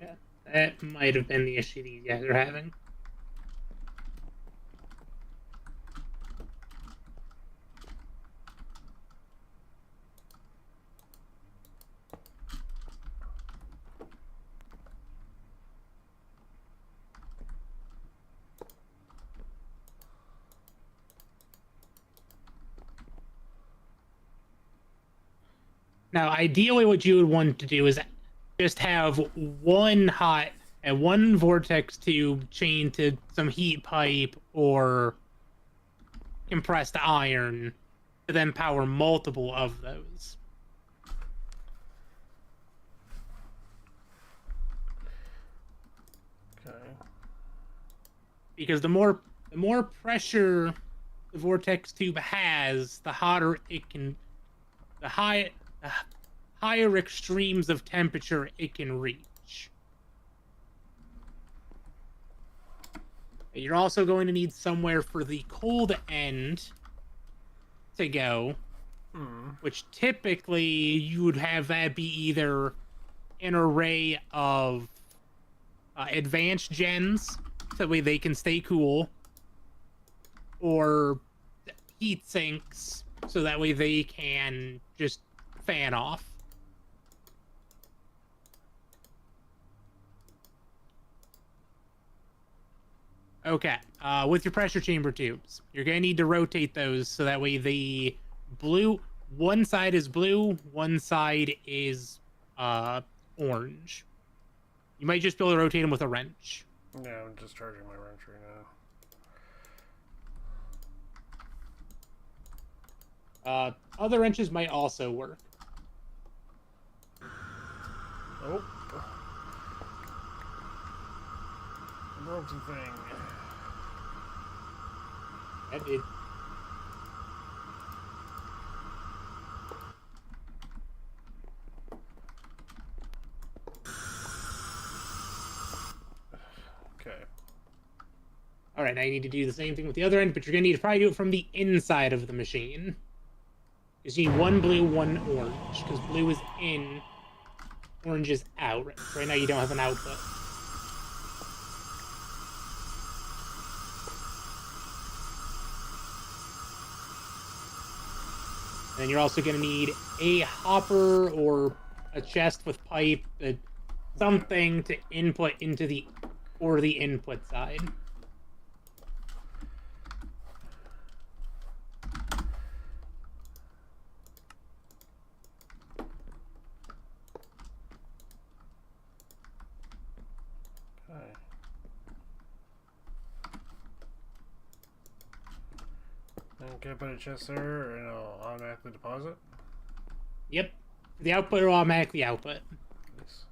A: Okay, that might have been the issue these guys are having. Now, ideally, what you would want to do is just have one hot and one vortex tube chained to some heat pipe or compressed iron to then power multiple of those.
B: Okay.
A: Because the more pressure the vortex tube has, the hotter it can, the higher extremes of temperature it can reach. You're also going to need somewhere for the cold end to go, which typically you would have that be either an array of advanced gens, so that way they can stay cool, or heat sinks, so that way they can just fan off. Okay, with your pressure chamber tubes, you're gonna need to rotate those so that way the blue, one side is blue, one side is orange. You might just be able to rotate them with a wrench.
B: Yeah, I'm just charging my wrench right
A: now. Other wrenches might also work.
B: Oh. Broken thing.
A: That did.
B: Okay.
A: All right, now you need to do the same thing with the other end, but you're going to need to probably do it from the inside of the machine. Because you need one blue, one orange. Because blue is in, orange is out. Right now you don't have an output. And then you're also going to need a hopper or a chest with pipe, something to input into the input side.
B: Okay. And can I put a chest there and it'll automatically deposit?
A: Yep. The output will automatically output.
B: Nice.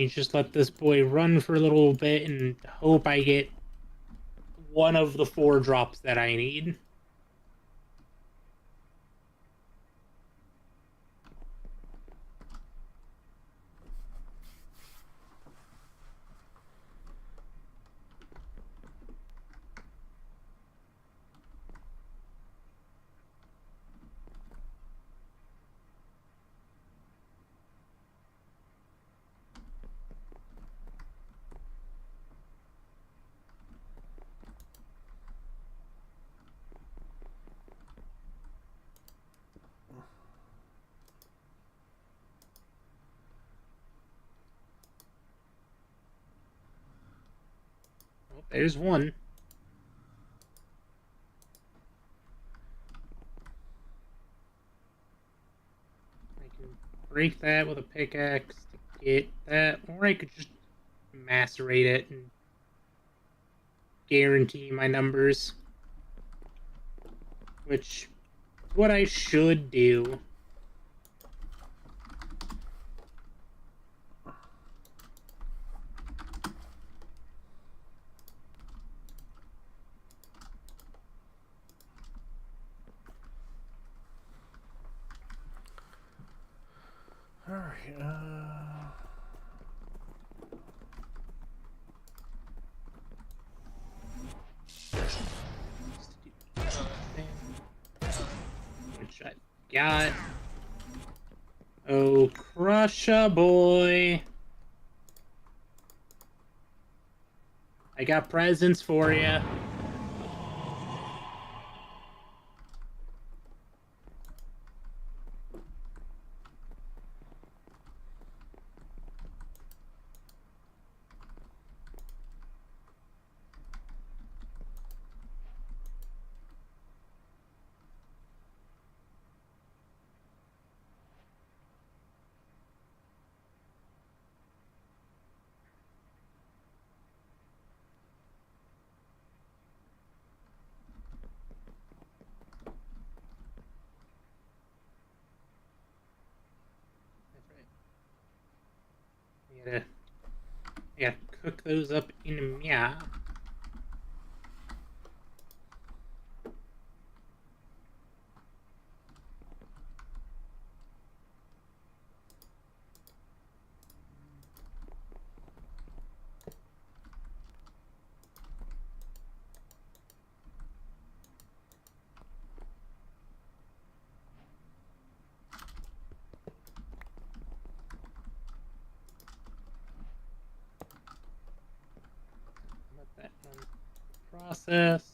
A: me just let this boy run for a little bit and hope I get one of the 4 drops that I need. Well, there's one. I can break that with a pickaxe to get that, or I could just macerate it and guarantee my numbers, which is what I should do.
B: Alright,
A: Which I got. Oh, Crusher boy. I got presents for you. I gotta cook those up in a meow. Let that one process.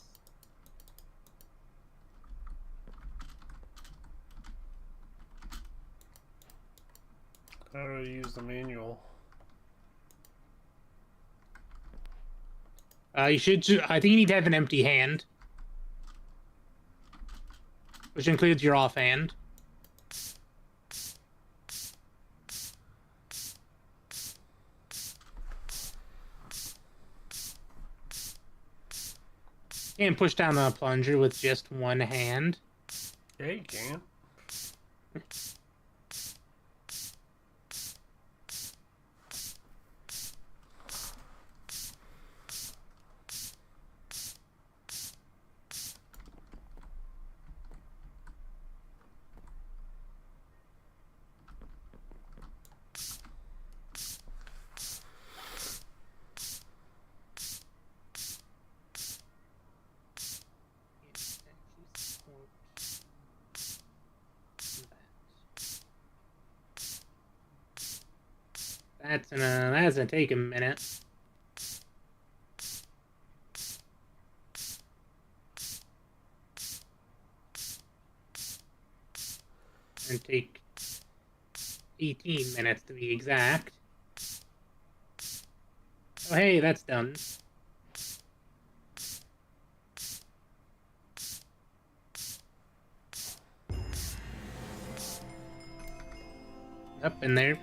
B: how do I use the manual?
A: You should. I think you need to have an empty hand, which includes your offhand. You can't push down the plunger with just one hand.
B: Yeah, you can. That's gonna take a minute. And take 18 minutes to be exact. Oh hey, that's done. Up in there.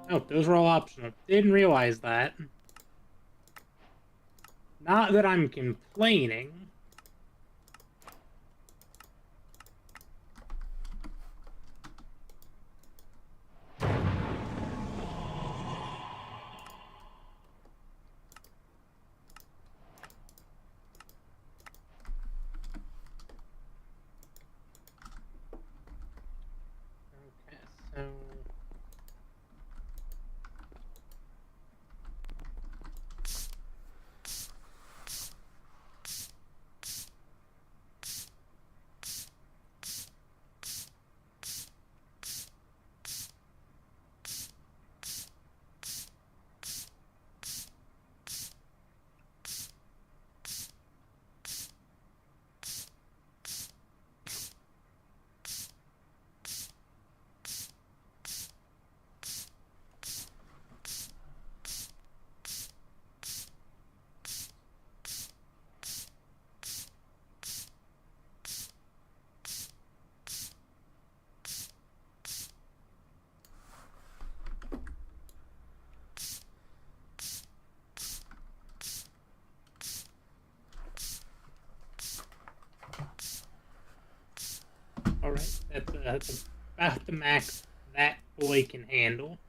B: Oh, those were all optional. Didn't realize that. Not that I'm complaining.
A: That's about the max that boy can handle.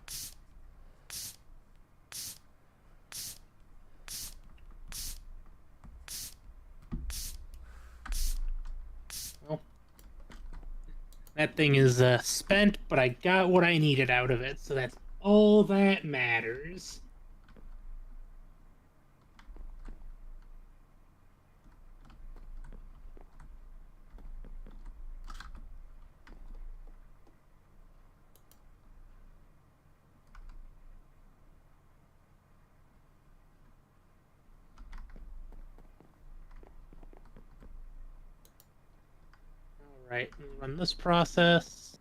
A: Well, that thing is spent, but I got what I needed out of it, so that's all that matters. All right, run this process.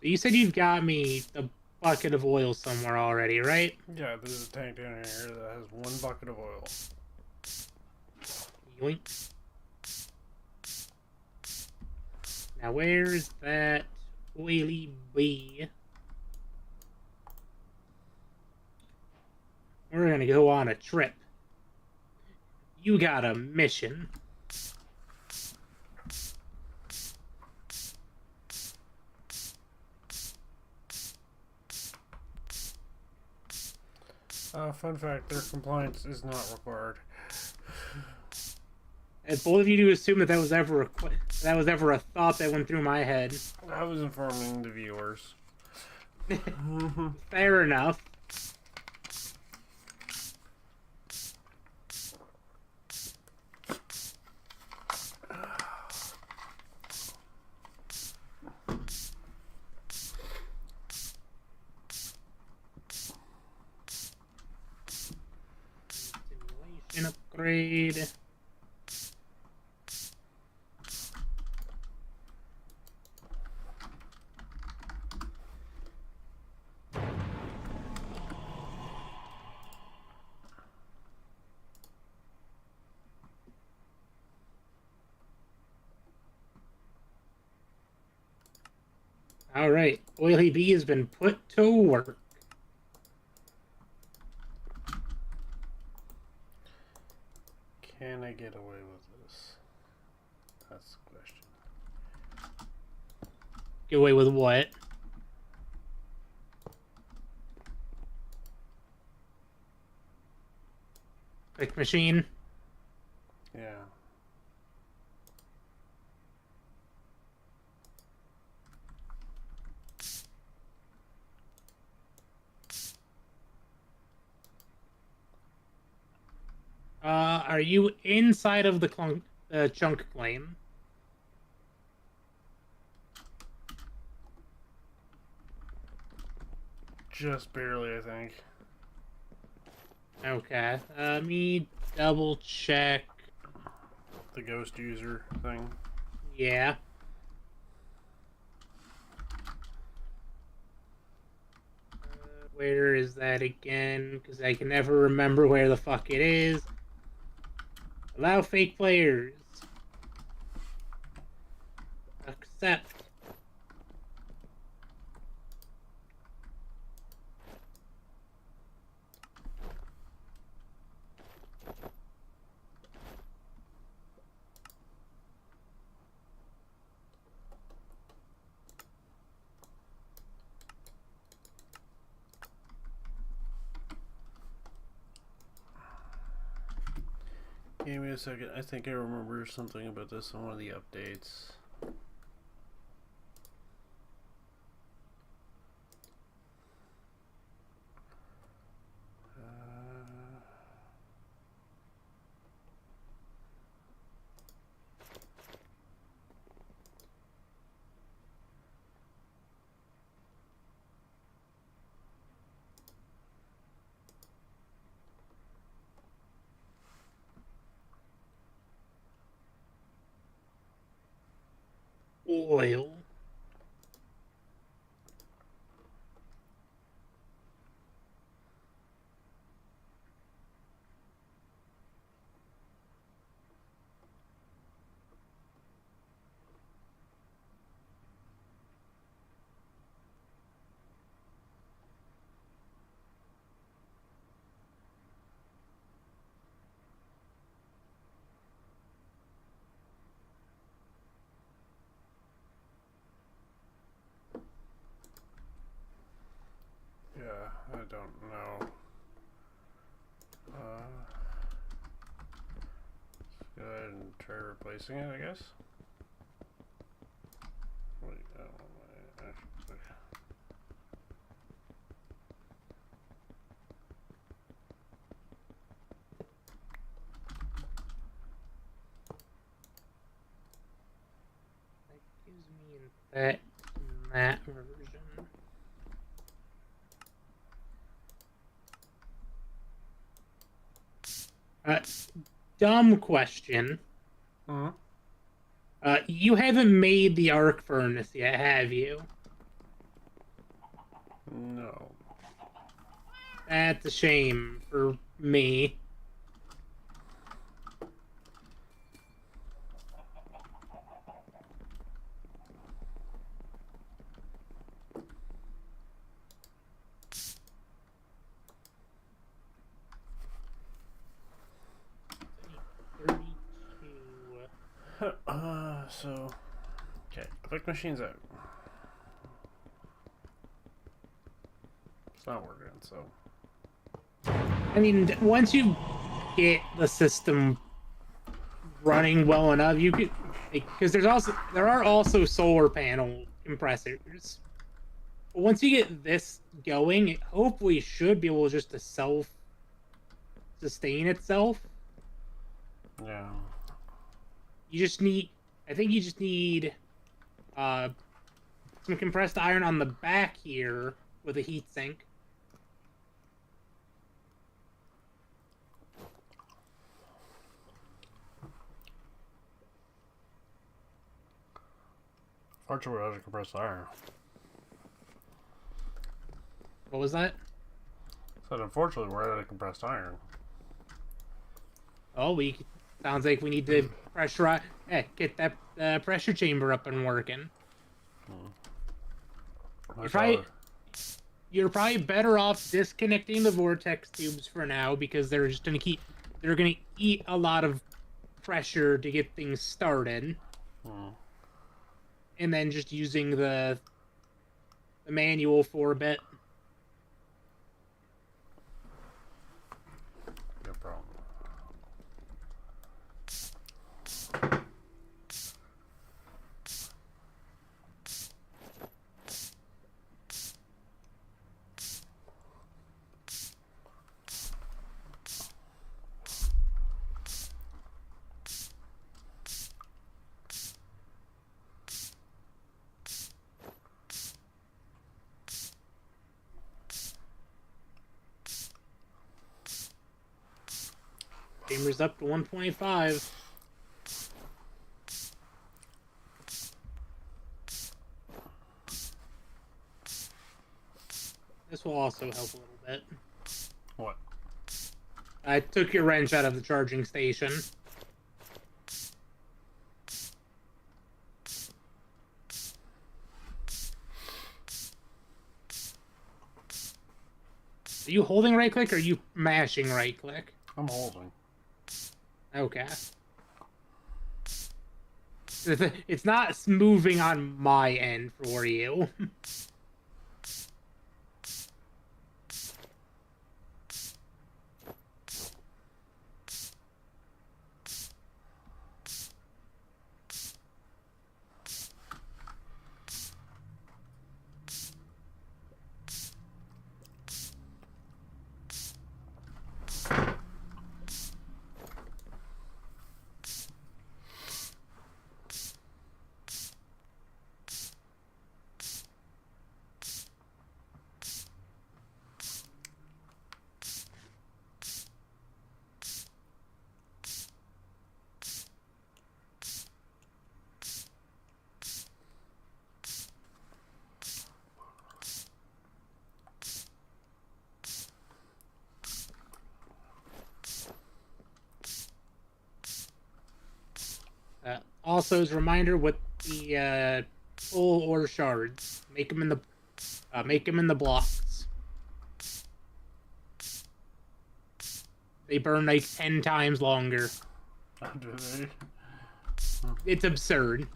A: So you said you've got me the bucket of oil somewhere already, right?
B: Yeah, there's a tank down here that has 1 bucket of oil.
A: Yoink. Now where's that oily bee? We're gonna go on a trip. You got a mission.
B: Fun fact, their compliance is not required.
A: And both of you to assume that that was ever a thought that went through my head.
B: I was informing the viewers.
A: Fair enough. Simulation upgrade. All right, Oily Bee has been put to work.
B: Can I get away with this? That's the question.
A: Get away with what? Click machine.
B: Yeah.
A: Are you inside of the chunk claim?
B: Just barely, I think.
A: Okay. Let me double check.
B: The ghost user thing.
A: Yeah. Where is that again? Because I can never remember where the fuck it is. Allow fake players. Accept.
B: Give me a second. I think I remember something about this in one of the updates.
A: Oil.
B: Go ahead and try replacing it, I guess. Wait, I don't want my actual.
A: That gives me that version. Dumb question.
B: Uh-huh.
A: You haven't made the arc furnace yet, have you?
B: No.
A: That's a shame for me.
B: So, okay, click machines out. It's not working, so.
A: I mean, once you get the system running well enough, you could, because there are also solar panel compressors. But once you get this going, it hopefully should be able just to self sustain itself.
B: Yeah.
A: You just need, I think you just need some compressed iron on the back here with a heat sink.
B: Fortunately, I have compressed iron.
A: What was that?
B: Said unfortunately, we're out of compressed iron.
A: Oh, sounds like we need to pressurize. Get that pressure chamber up and working. You're probably better off disconnecting the vortex tubes for now because they're gonna eat a lot of pressure to get things started, and then just using the manual for a bit.
B: No problem.
A: Chamber's up to 125. This will also help a little bit.
B: What?
A: I took your wrench out of the charging station. Are you holding right click or are you mashing right click?
B: I'm holding.
A: Okay. It's not moving on my end for you. Also, as a reminder, with the full ore shards, make them in the blocks. They burn like 10 times longer.
B: Do they?
A: It's absurd.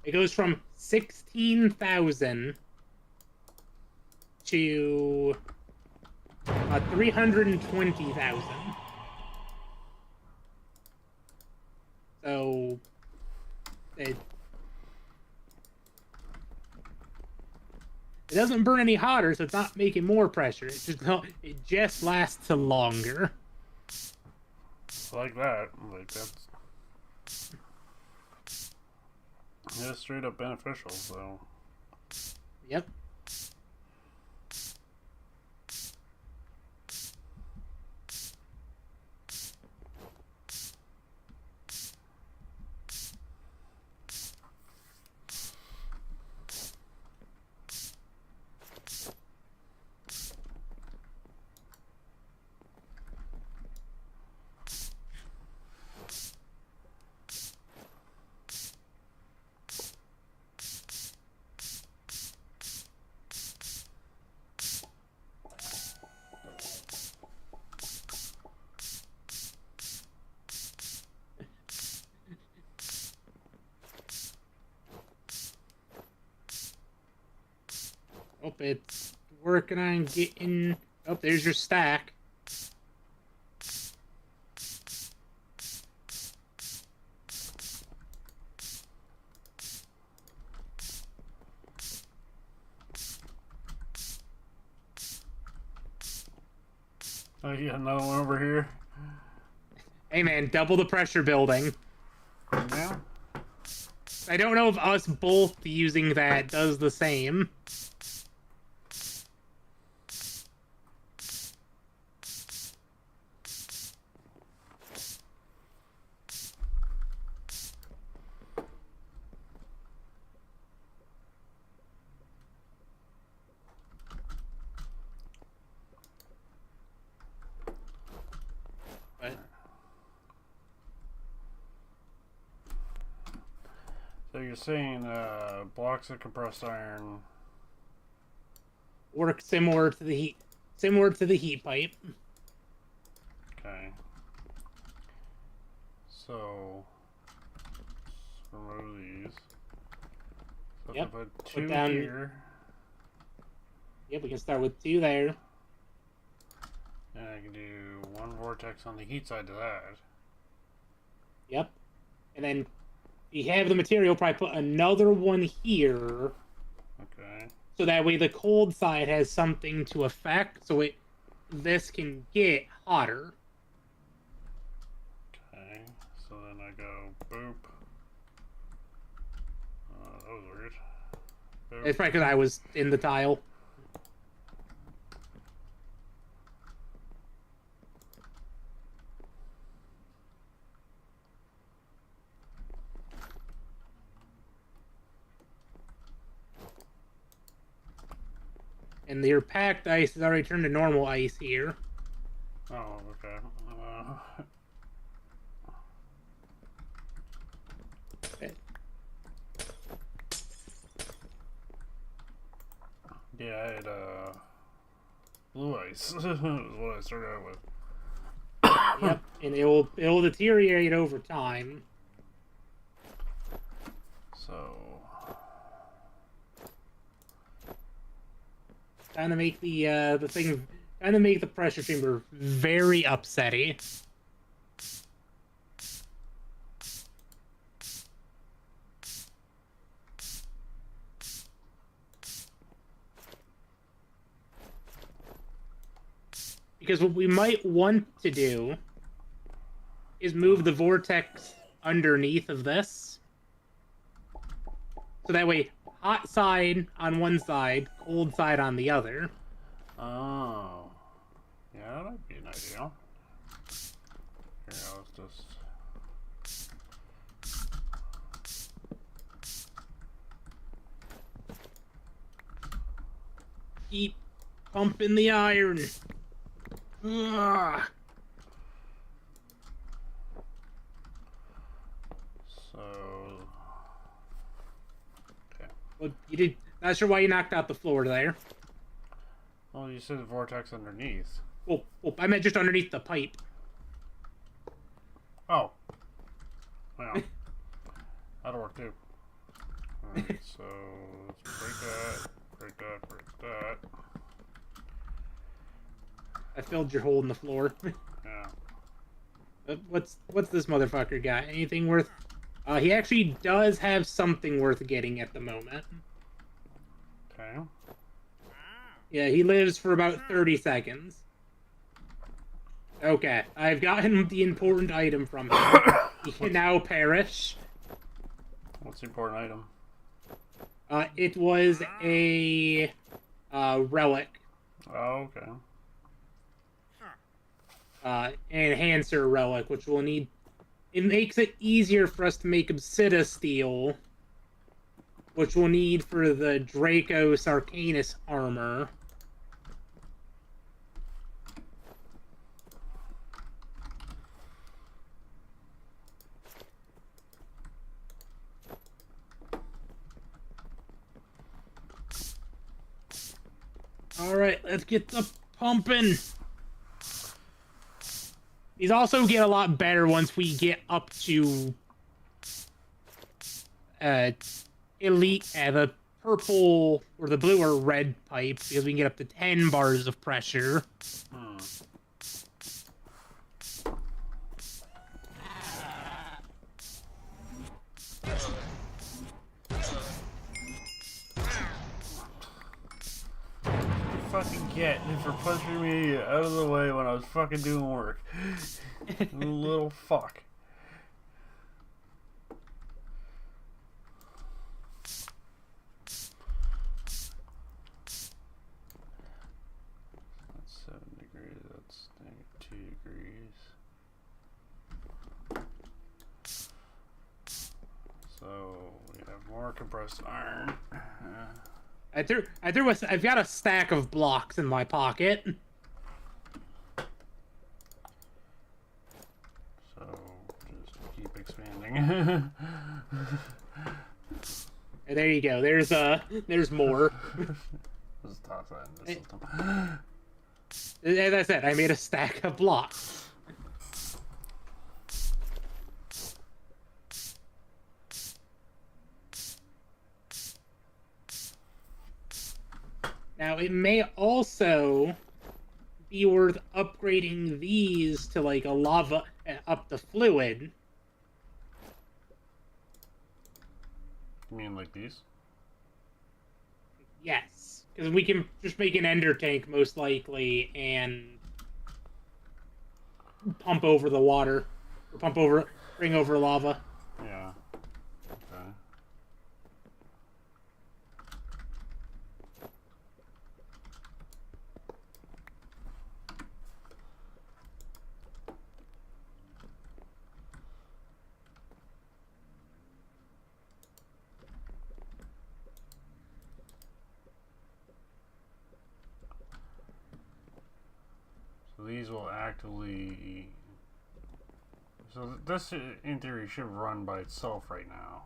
A: It goes from 16,000 to 320,000. So it doesn't burn any hotter, so it's not making more pressure. It just lasts longer.
B: Like that. Like that's straight up beneficial. So.
A: Yep. Oh, it's working on getting. Oh, there's your stack.
B: Oh, you got another one over here.
A: Hey man, double the pressure building.
B: Yeah.
A: I don't know if us both using that does the same. But
B: So you're saying blocks of compressed iron.
A: work similar to the heat pipe.
B: Okay. So remove these. So
A: Yep.
B: if I put two
A: down.
B: here.
A: Yep, we can start with 2 there.
B: And I can do one vortex on the heat side to that.
A: Yep. And then you have the material, probably put another one here.
B: Okay.
A: So that way the cold side has something to affect, so this can get hotter.
B: Okay. So then I go boop. That was weird. Boop.
A: It's probably because I was in the tile. And your packed ice has already turned to normal ice here.
B: Oh, okay. Yeah, I had blue ice. Is what I started out with.
A: Yep, and it'll deteriorate over time.
B: So
A: Trying to make trying to make the pressure chamber very upsetty. Because what we might want to do is move the vortex underneath of this. So that way, hot side on one side, cold side on the other.
B: oh. Yeah, that might be an idea. Here, let's just
A: Keep pumping the iron. Ugh.
B: so okay.
A: Well, you did. Not sure why you knocked out the floor there.
B: Well, you said the vortex underneath.
A: Well, I meant just underneath the pipe.
B: Oh. Well. That'll work too. Alright, so let's break that, break that, break that.
A: I filled your hole in the floor.
B: Yeah.
A: What's this motherfucker got? Anything worth? He actually does have something worth getting at the moment.
B: Okay.
A: Yeah, he lives for about 30 seconds. Okay, I've gotten the important item from him. He can now perish.
B: What's the important item?
A: It was a relic.
B: Oh, okay.
A: Enhancer relic, which we'll need. It makes it easier for us to make Obsidia Steel, which we'll need for the Dracos Arcanus armor. Alright, let's get the pumping. These also get a lot better once we get up to elite, the purple or the blue or red pipe, because we can get up to 10 bars of pressure.
B: Fucking get for punching me out of the way when I was fucking doing work. Little fuck. That's 7 degrees, that's -2 degrees. So we have more compressed iron.
A: I've got a stack of blocks in my pocket.
B: So just keep expanding.
A: There you go. There's more.
B: Just toss that in the system.
A: As I said, I made a stack of blocks. Now, it may also be worth upgrading these to, like, a lava up the fluid.
B: You mean like these?
A: Yes. Because we can just make an ender tank, most likely, and pump over the water. Or bring over lava.
B: Yeah. Okay. So these will actively... So this, in theory, should run by itself right now.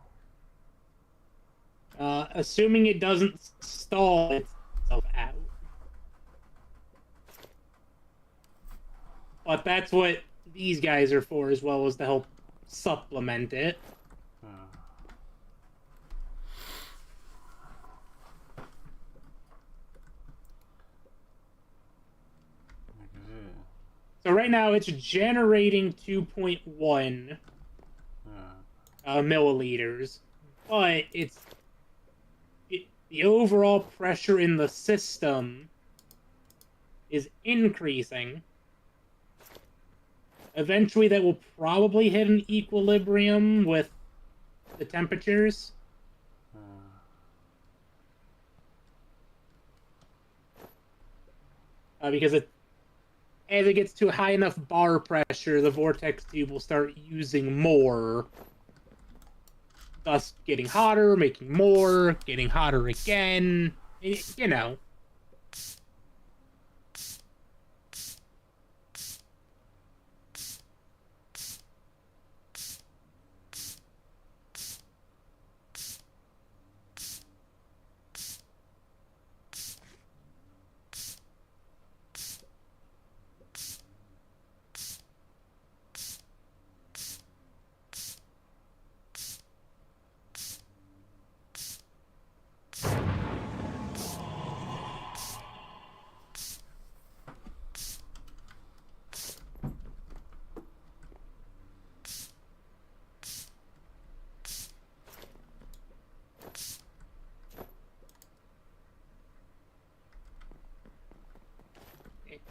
A: Assuming it doesn't stall itself out. But that's what these guys are for, as well as to help supplement it. So right now it's generating 2.1 milliliters, but the overall pressure in the system is increasing. Eventually that will probably hit an equilibrium with the temperatures. Because as it gets to a high enough bar pressure, the vortex tube will start using more, thus getting hotter, making more, getting hotter again, you know.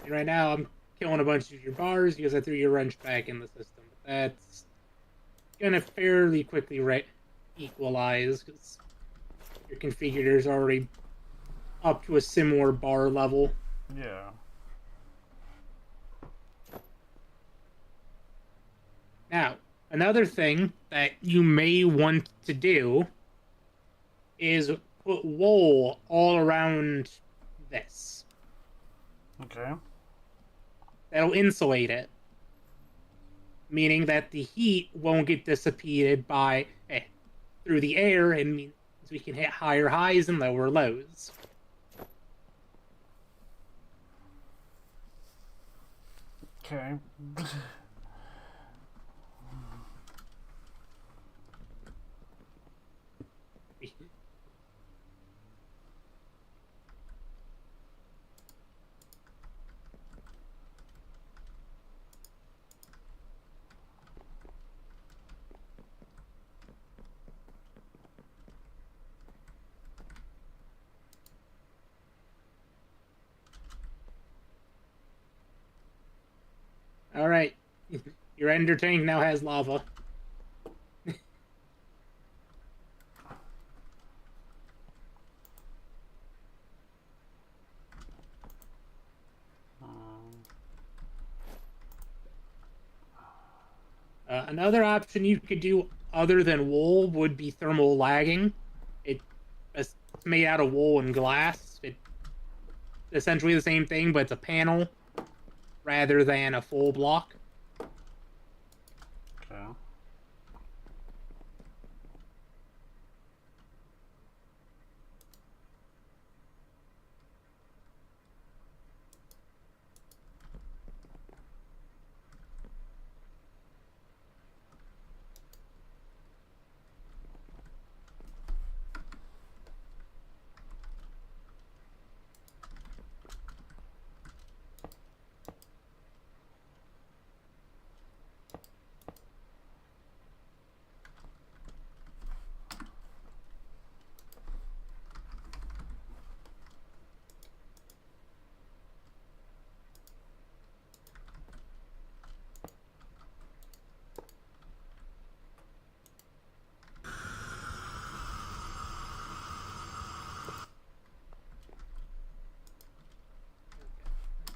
A: And right now, I'm killing a bunch of your bars because I threw your wrench back in the system. But that's gonna fairly quickly equalize because your configurator is already up to a similar bar level.
B: Yeah.
A: Now, another thing that you may want to do is put wool all around this.
B: Okay.
A: That'll insulate it, meaning that the heat won't get dissipated through the air, and means we can hit higher highs and lower lows.
B: Okay.
A: All right, your ender tank now has lava. Another option you could do other than wool would be thermal lagging. It's made out of wool and glass. It's essentially the same thing, but it's a panel rather than a full block.
B: Okay.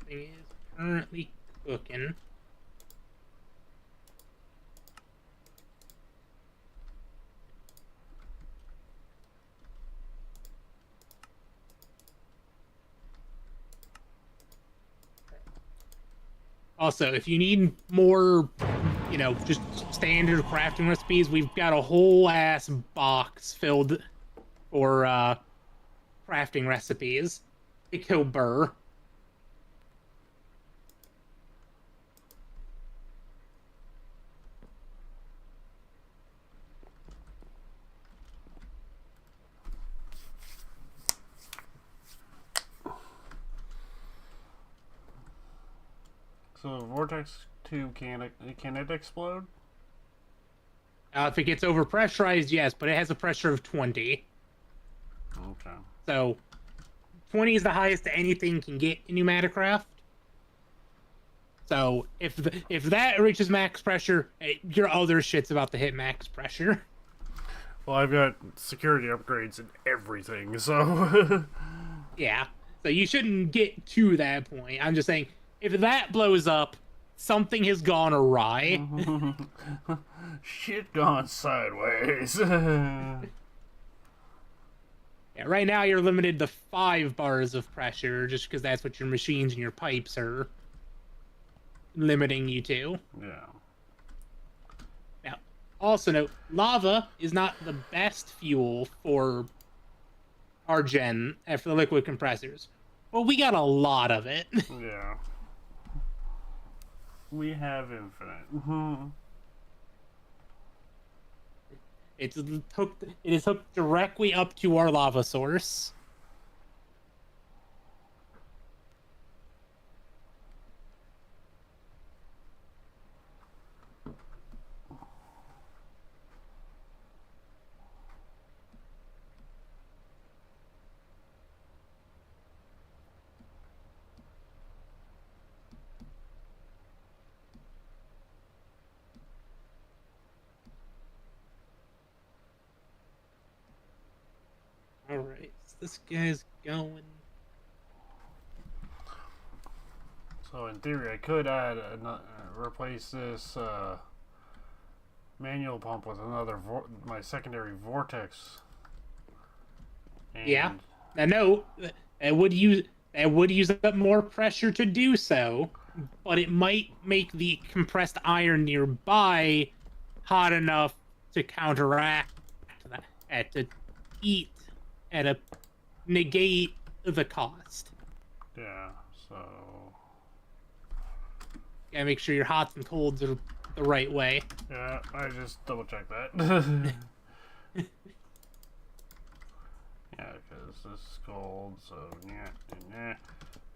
A: Thing is currently cooking. Also, if you need more, just standard crafting recipes, we've got a whole ass box filled for crafting recipes. Pico burr.
B: So the vortex tube can it explode?
A: If it gets overpressurized, yes, but it has a pressure of 20.
B: Okay.
A: So 20 is the highest anything can get in Pneumaticraft. So if that reaches max pressure, your other shit's about to hit max pressure.
B: Well, I've got security upgrades and everything, so
A: Yeah. So you shouldn't get to that point. I'm just saying, if that blows up, something has gone awry.
B: shit gone sideways.
A: Yeah, right now you're limited to 5 bars of pressure, just because that's what your machines and your pipes are limiting you to.
B: Yeah.
A: Now, also note, lava is not the best fuel for our gen for the liquid compressors. Well, we got a lot of it.
B: Yeah. We have infinite.
A: It is hooked directly up to our lava source. Alright, so this guy's going.
B: So in theory, I could replace this manual pump with another my secondary vortex. And
A: Yeah. Now, no, it would use up more pressure to do so, but it might make the compressed iron nearby hot enough to counteract that, to eat, at a negate the cost.
B: yeah, so
A: Gotta make sure your hots and colds are the right way.
B: yeah, I just double checked that. Yeah, because this is cold, so yeah.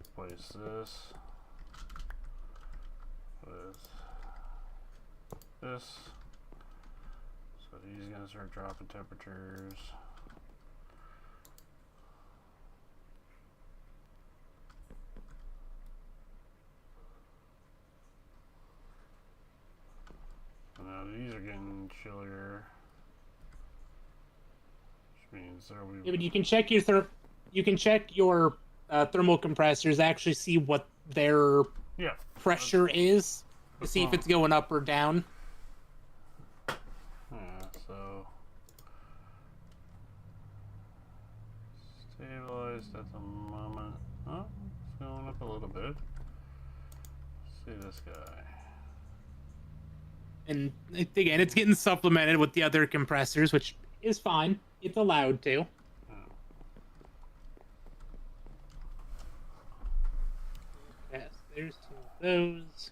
B: Replace this with this. So he's gonna start dropping temperatures. So now these are getting chillier. Means there will be...
A: Yeah, but you can check your thermal compressors. Actually, see what their
B: yeah,
A: pressure is to see if it's going up or down.
B: Yeah, so stabilized at the moment. Oh, it's going up a little bit. Let's see this guy.
A: And again, it's getting supplemented with the other compressors, which is fine. It's allowed to. Yes, there's two of those.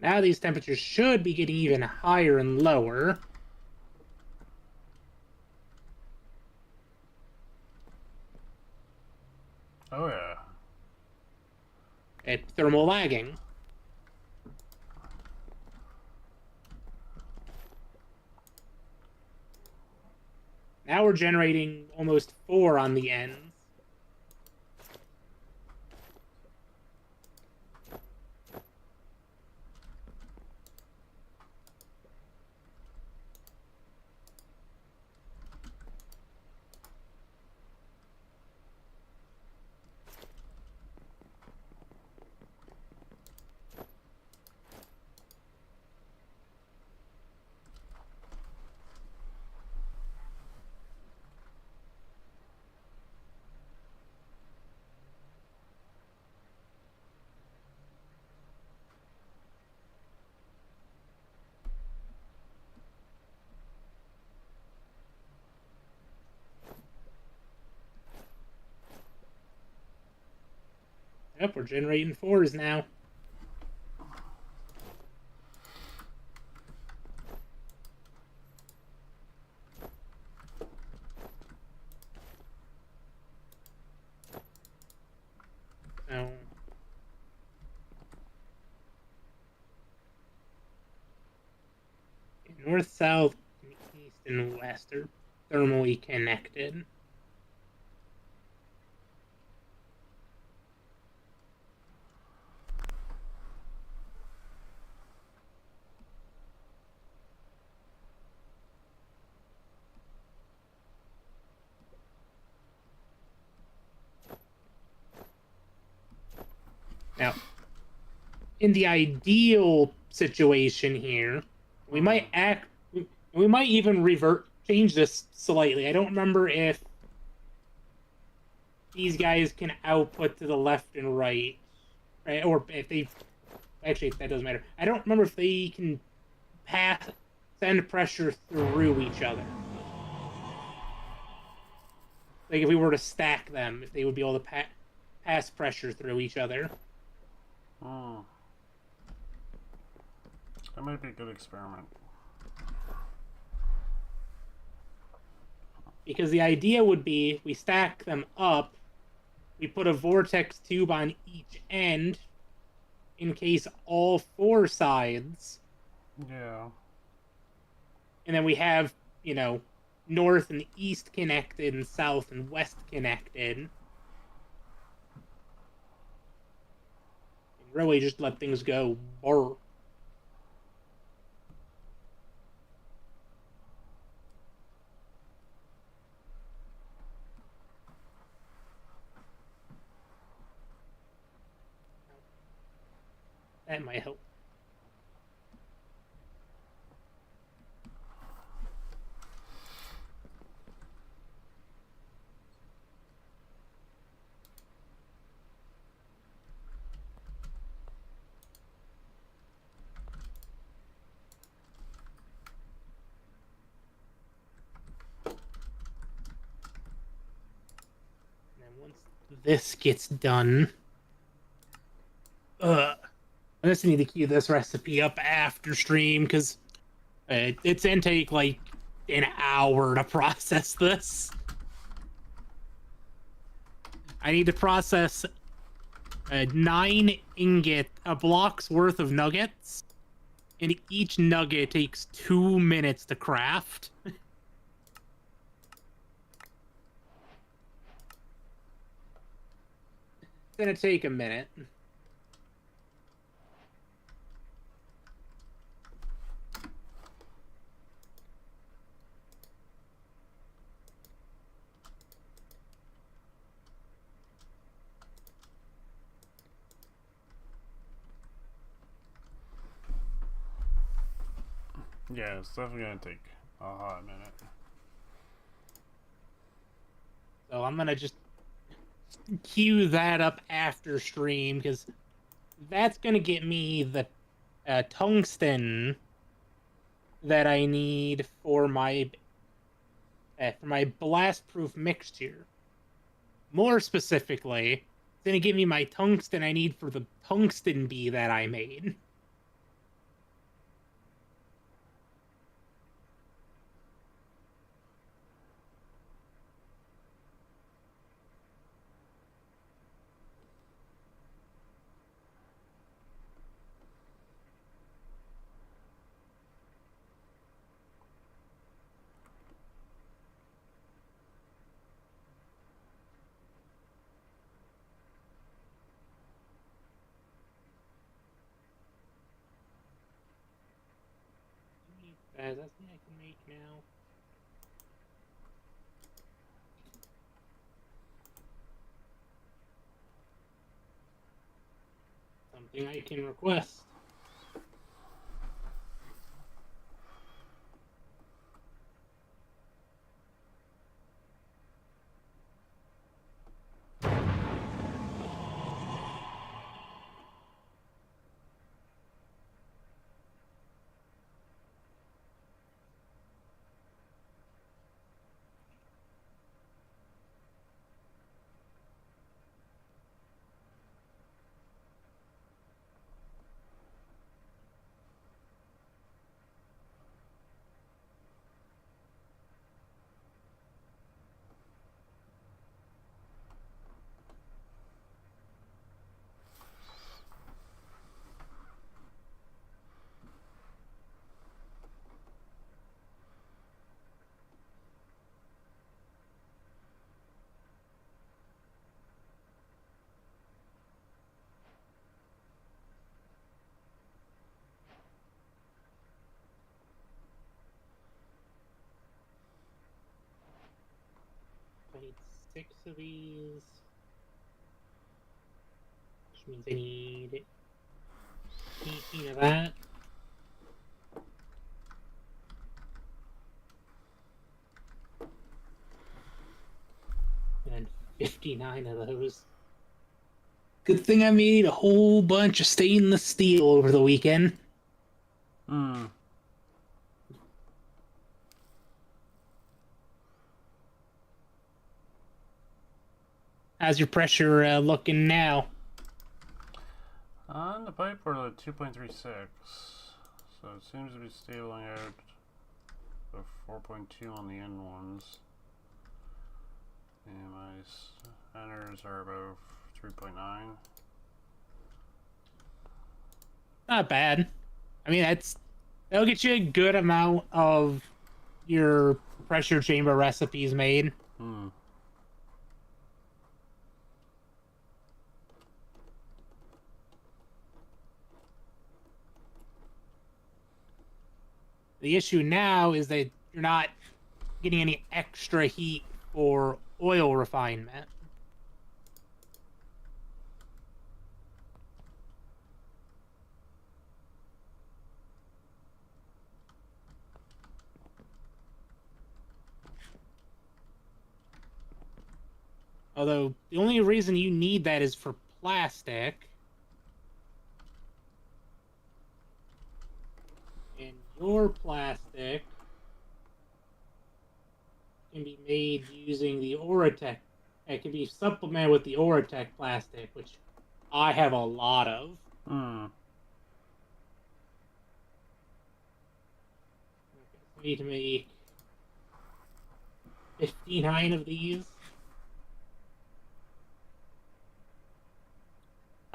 A: Now these temperatures should be getting even higher and lower.
B: Oh yeah.
A: At thermal lagging. Now we're generating almost 4 on the ends. Yep, we're generating 4s now. So north, south, east, and west are thermally connected. Now, in the ideal situation here, we might even change this slightly. I don't remember if these guys can output to the left and right. right? Or if they actually that doesn't matter. I don't remember if they can send pressure through each other. Like if we were to stack them, if they would be able to pass pressure through each other.
B: Hmm. That might be a good experiment.
A: Because the idea would be we stack them up, we put a vortex tube on each end in case all four sides,
B: Yeah.
A: and then we have, north and east connected and south and west connected. And really just let things go burr. That might help. And then once this gets done, I just need to queue this recipe up after stream because it's gonna take like an hour to process this. I need to process 9 blocks worth of nuggets, and each nugget takes 2 minutes to craft. It's gonna take a minute.
B: Yeah, it's definitely gonna take a hot minute.
A: So I'm gonna just queue that up after stream because that's gonna get me the tungsten that I need for my blast proof mixture. More specifically, it's gonna give me my tungsten I need for the tungsten bee that I made. That's something I can make now. Something I can request. I need 6 of these, which means I need 18 of that. And 59 of those. Good thing I made a whole bunch of stainless steel over the weekend.
B: Hmm.
A: How's your pressure looking now?
B: On the pipe, we're at 2.36. So it seems to be stabling out the 4.2 on the end ones. And my centers are about 3.9.
A: Not bad. I mean, that'll get you a good amount of your pressure chamber recipes made.
B: Hmm.
A: The issue now is that you're not getting any extra heat for oil refinement. Although the only reason you need that is for plastic. And your plastic can be made using the Oratech. It can be supplemented with the Oratech plastic, which I have a lot of.
B: Hmm.
A: Okay, so I need to make 59 of these.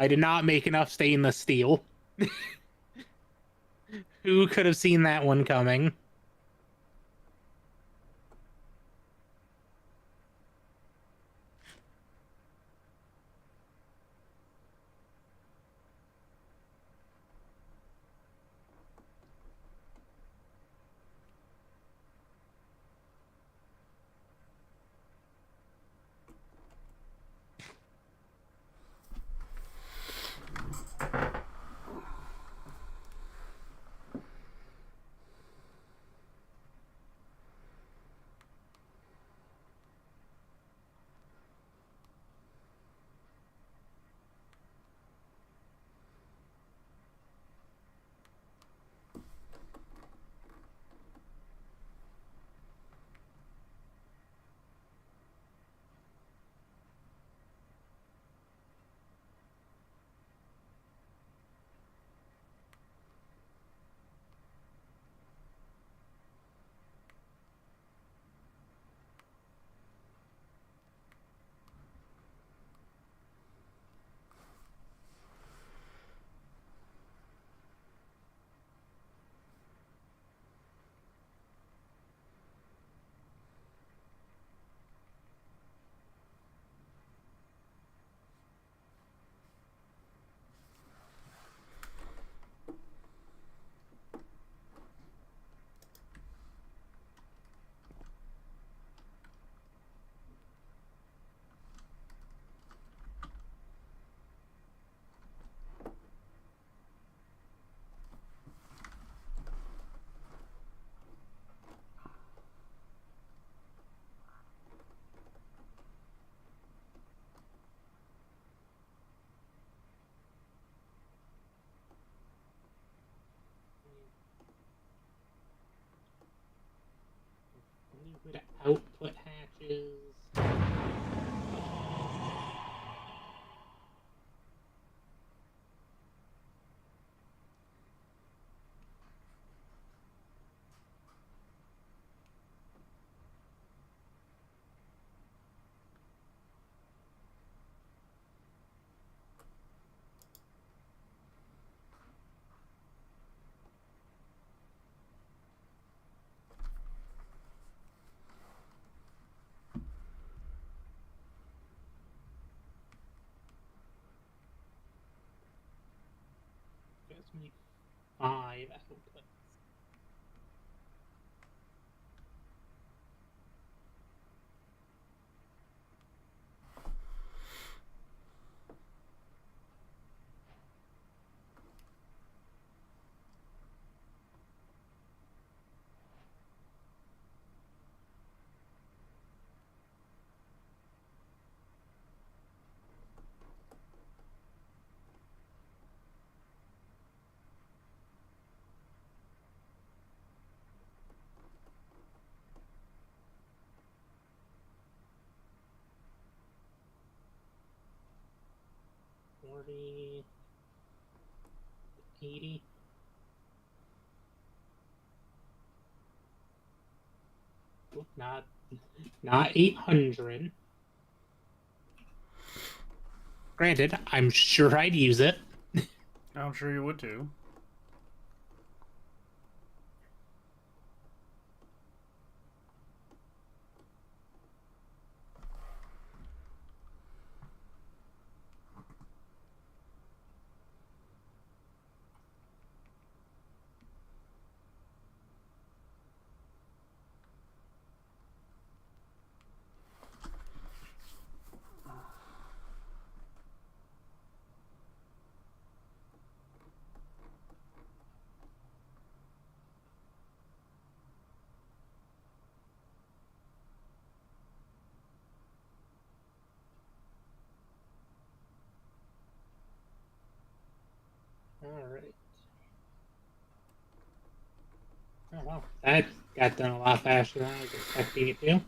A: I did not make enough stainless steel. Who could have seen that one coming? Liquid output hatches. Let's make 5 outputs. 40, 80. Oop, not 800. Granted, I'm sure I'd use it.
B: I'm sure you would too.
A: Alright. Oh, wow. That got done a lot faster than I was expecting it to.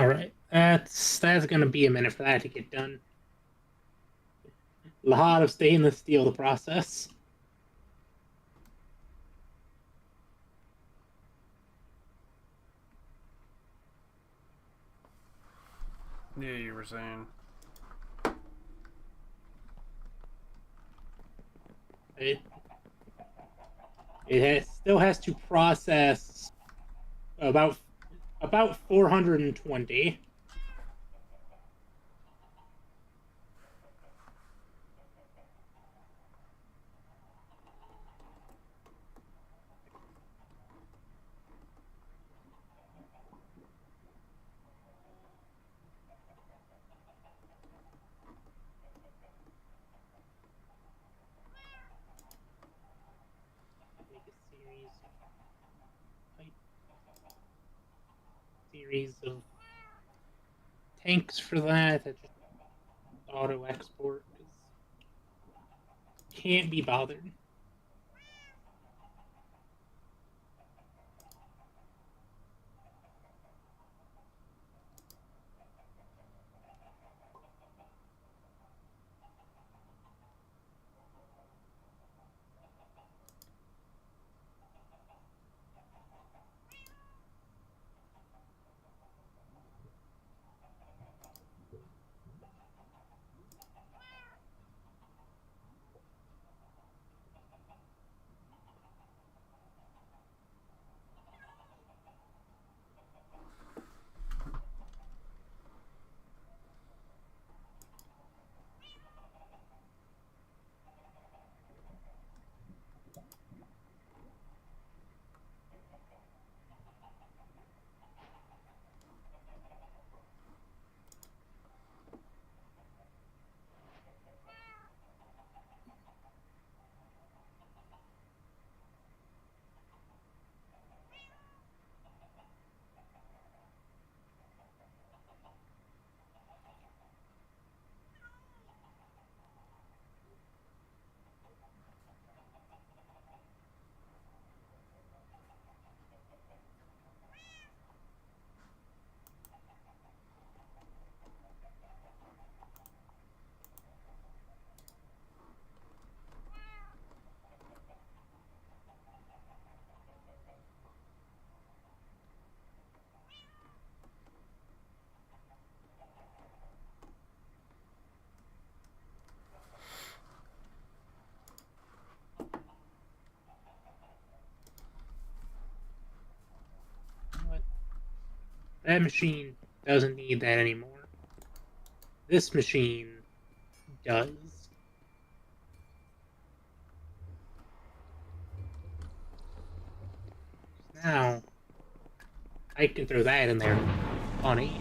A: Alright. That's gonna be a minute for that to get done. A lot of stainless steel to process.
B: Yeah, you were saying.
A: It still has to process about 420. Make a series of tanks for that. That just auto export because can't be bothered. That machine doesn't need that anymore. This machine does. Now, I can throw that in there on E.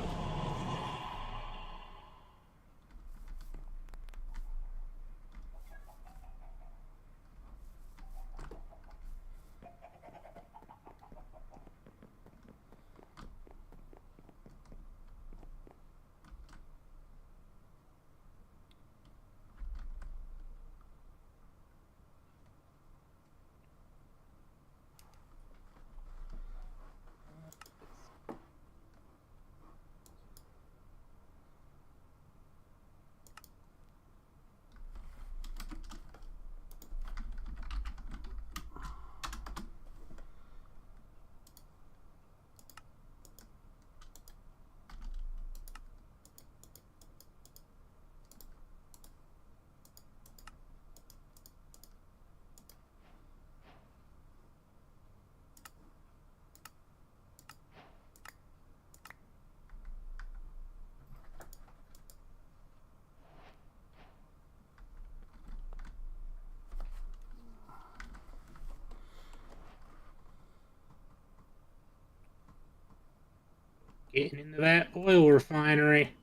A: Getting into that oil refinery.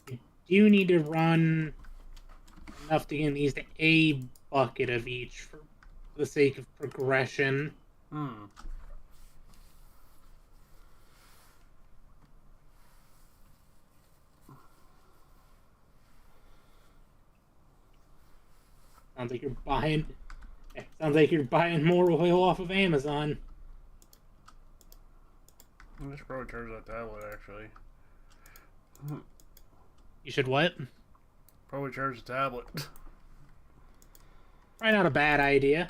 A: You do need to run enough to get at least a bucket of each for the sake of progression.
B: Hmm.
A: Sounds like you're buying. Sounds like you're buying more oil off of Amazon.
B: I should probably charge that tablet, actually.
A: You should what?
B: Probably charge the tablet.
A: Probably not a bad idea.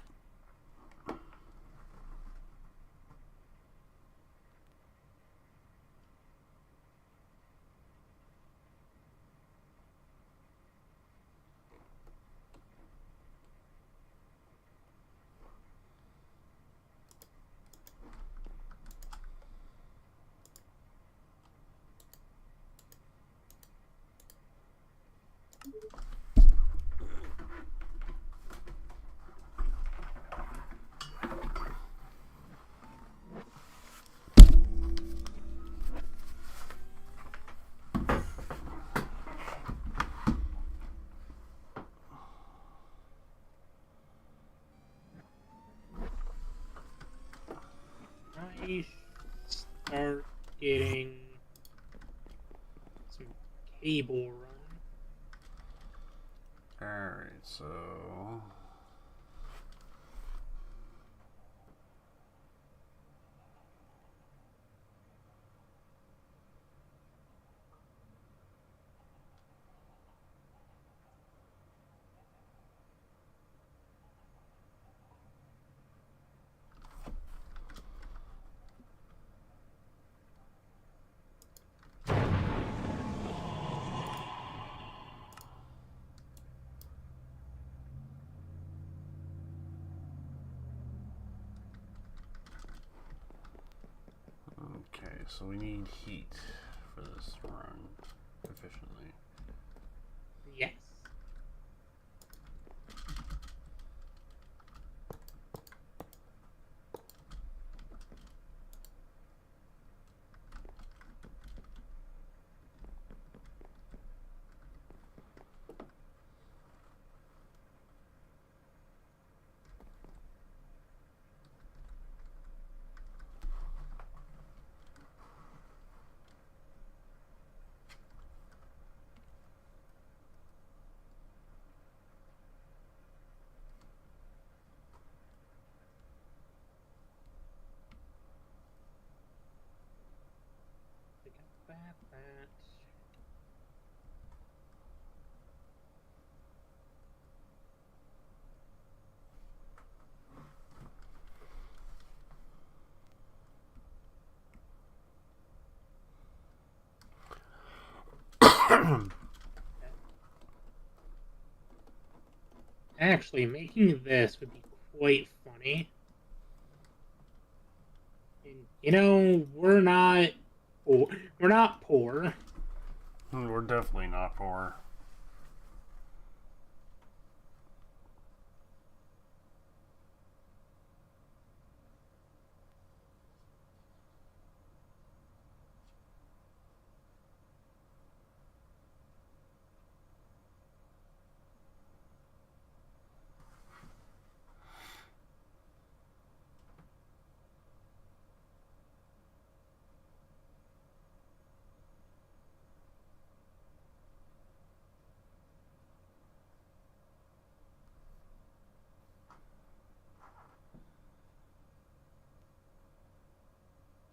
A: I start getting some cable run.
B: Alright, so... Okay, so we need heat for this to run efficiently.
A: Yes. That. Actually, making this would be quite funny. And we're not poor. We're not poor.
B: We're definitely not poor.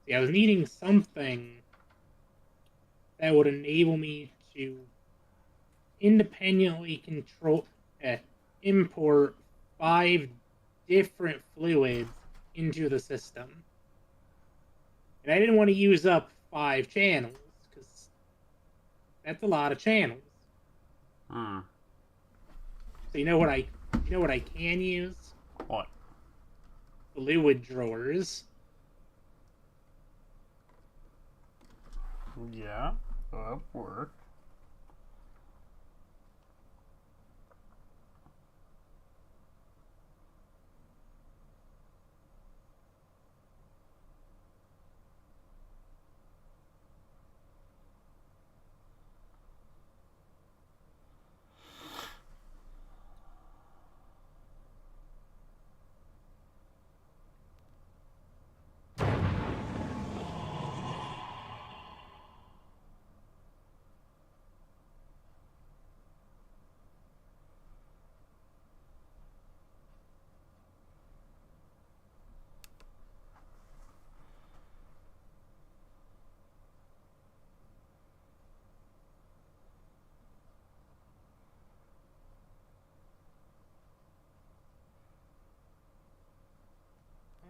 A: See, I was needing something that would enable me to independently import 5 different fluids into the system. And I didn't want to use up 5 channels because that's a lot of channels.
B: Hmm.
A: So you know what I can use?
B: What?
A: Fluid drawers.
B: Yeah, that worked.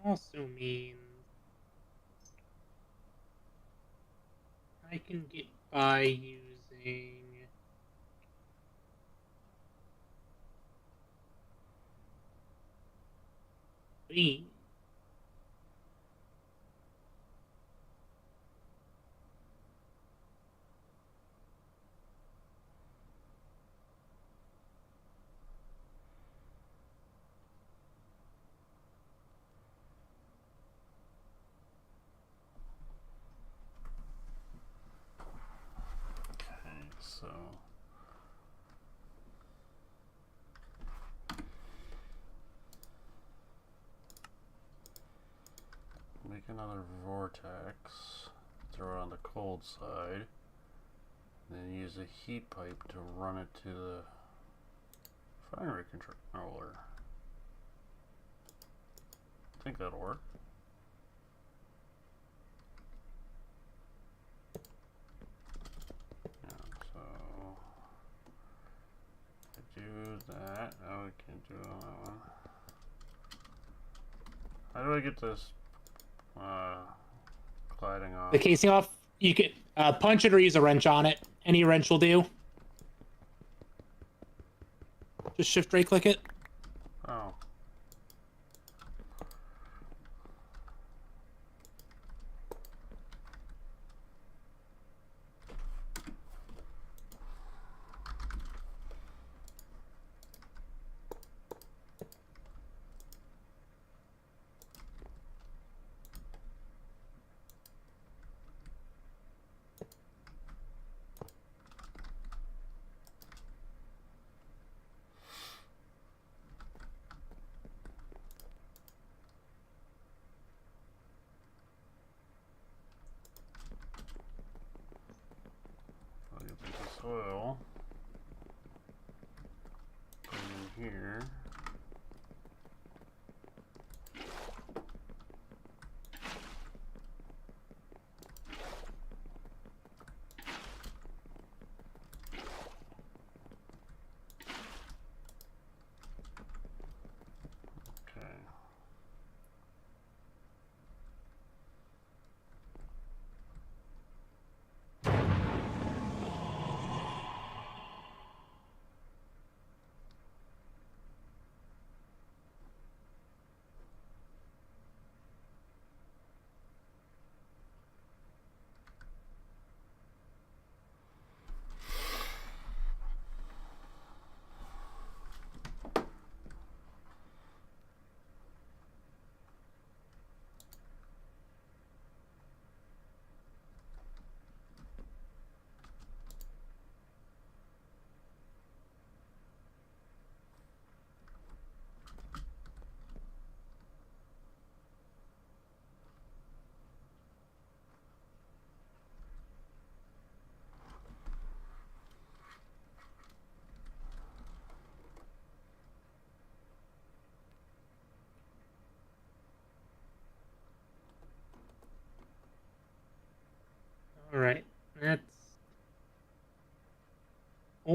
A: Also means I can get by using these.
B: Okay, so make another vortex, throw it on the cold side, then use a heat pipe to run it to the refinery controller. I think that'll work. Yeah, so I do that. Now we can do that one. How do I get this cladding off?
A: The casing off, you can punch it or use a wrench on it. Any wrench will do. Just shift right click it.
B: Oh. I'll get the soil. Put it in here. Okay.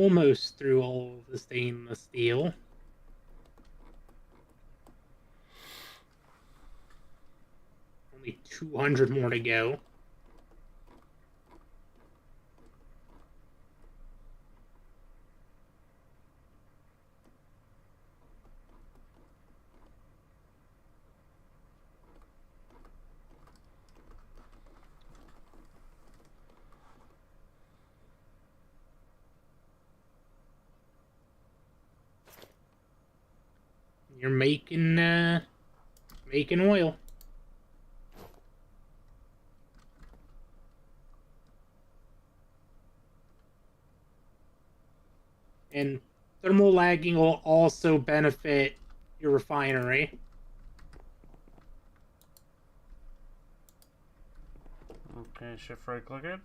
A: almost through all of the stainless steel. Only 200 more to go. You're making oil. And thermal lagging will also benefit your refinery.
B: Okay, shift right click it.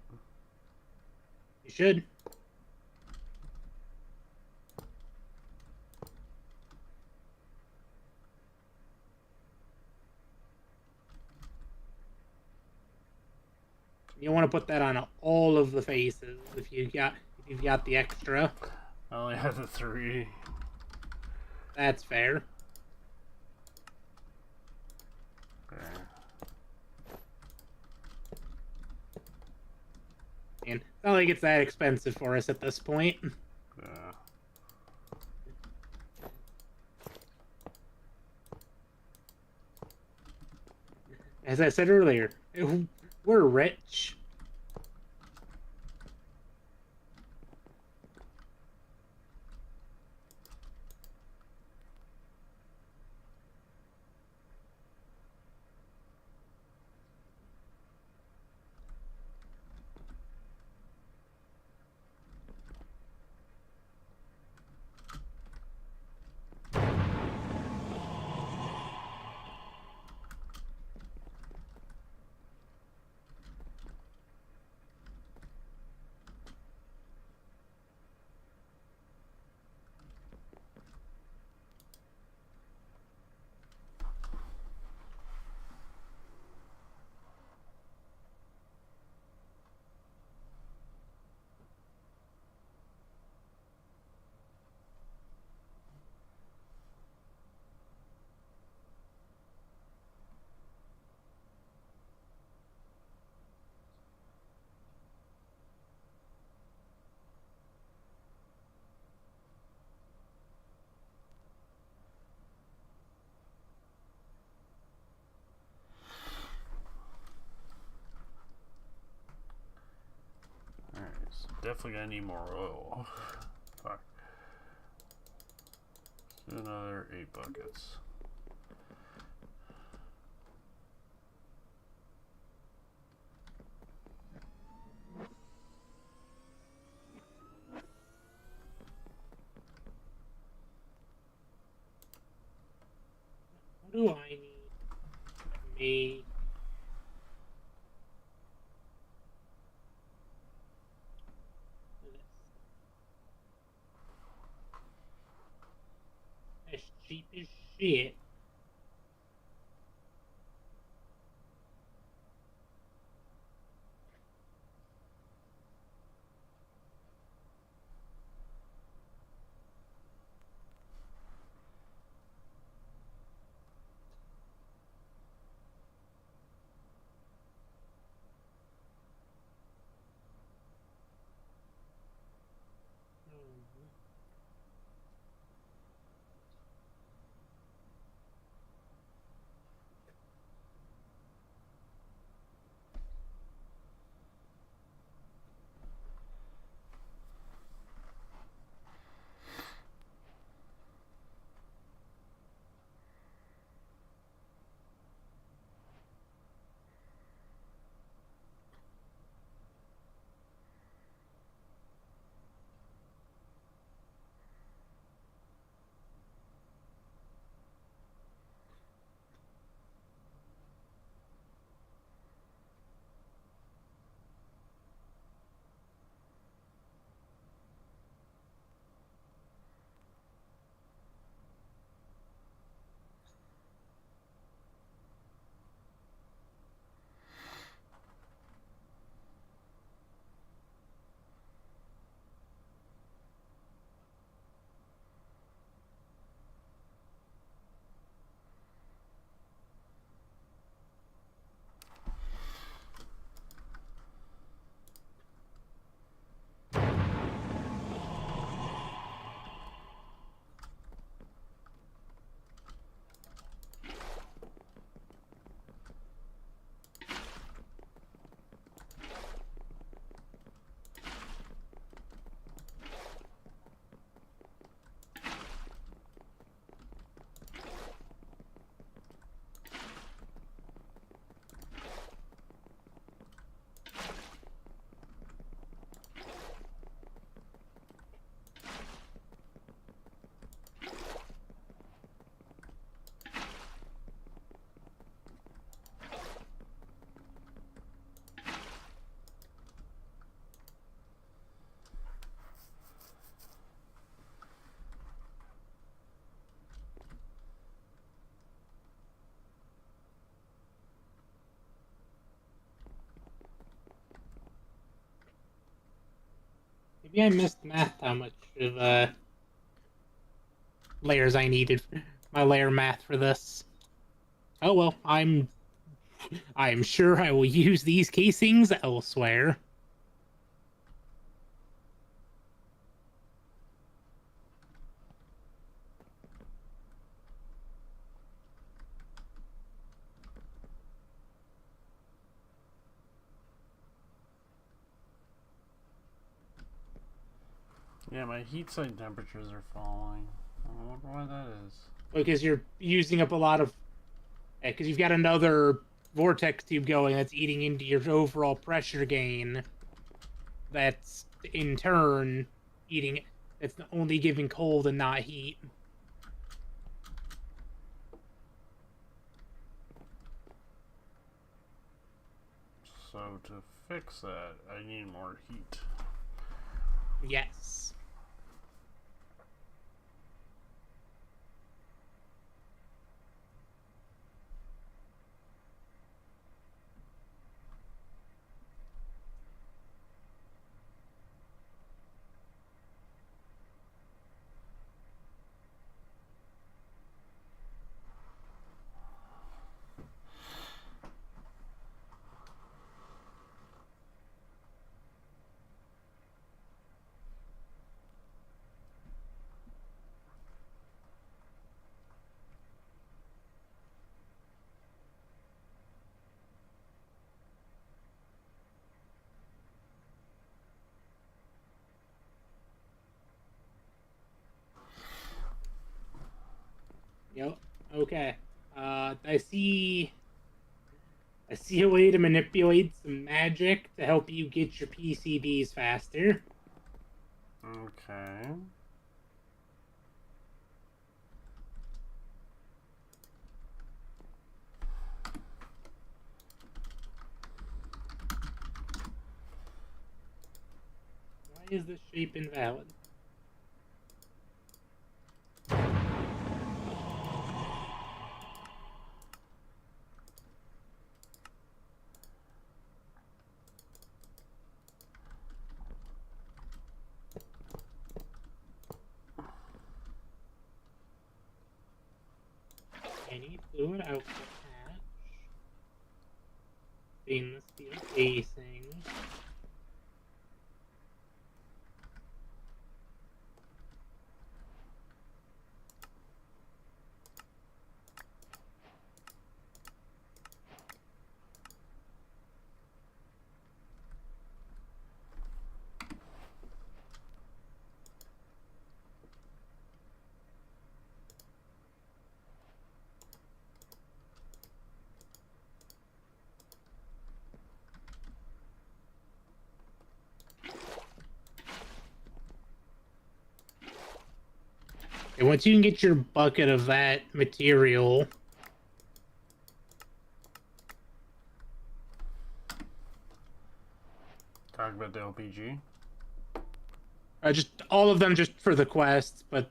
A: You should. You want to put that on all of the faces if you've got the extra.
B: I only have the 3.
A: That's fair.
B: Okay.
A: And it's not like it's that expensive for us at this point.
B: Yeah.
A: As I said earlier, we're rich.
B: Alright, so definitely gonna need more oil. Fuck. Another 8 buckets.
A: What do I need to make? That's cheap as shit. Maybe I missed math how much of layers I needed. My layer math for this. Oh well, I'm sure I will use these casings elsewhere.
B: Yeah, my heat side temperatures are falling. I wonder why that is.
A: Because you're using up a lot of. Because you've got another vortex tube going that's eating into your overall pressure gain. That's in turn eating. That's only giving cold and not heat.
B: So to fix that, I need more heat.
A: Yes. Yep. Okay. I see a way to manipulate some magic to help you get your PCBs faster.
B: Okay.
A: Why is this shape invalid? Any fluid output hatch. Stainless steel casing. And once you can get your bucket of that material,
B: Talk about the LPG.
A: just all of them just for the quests, but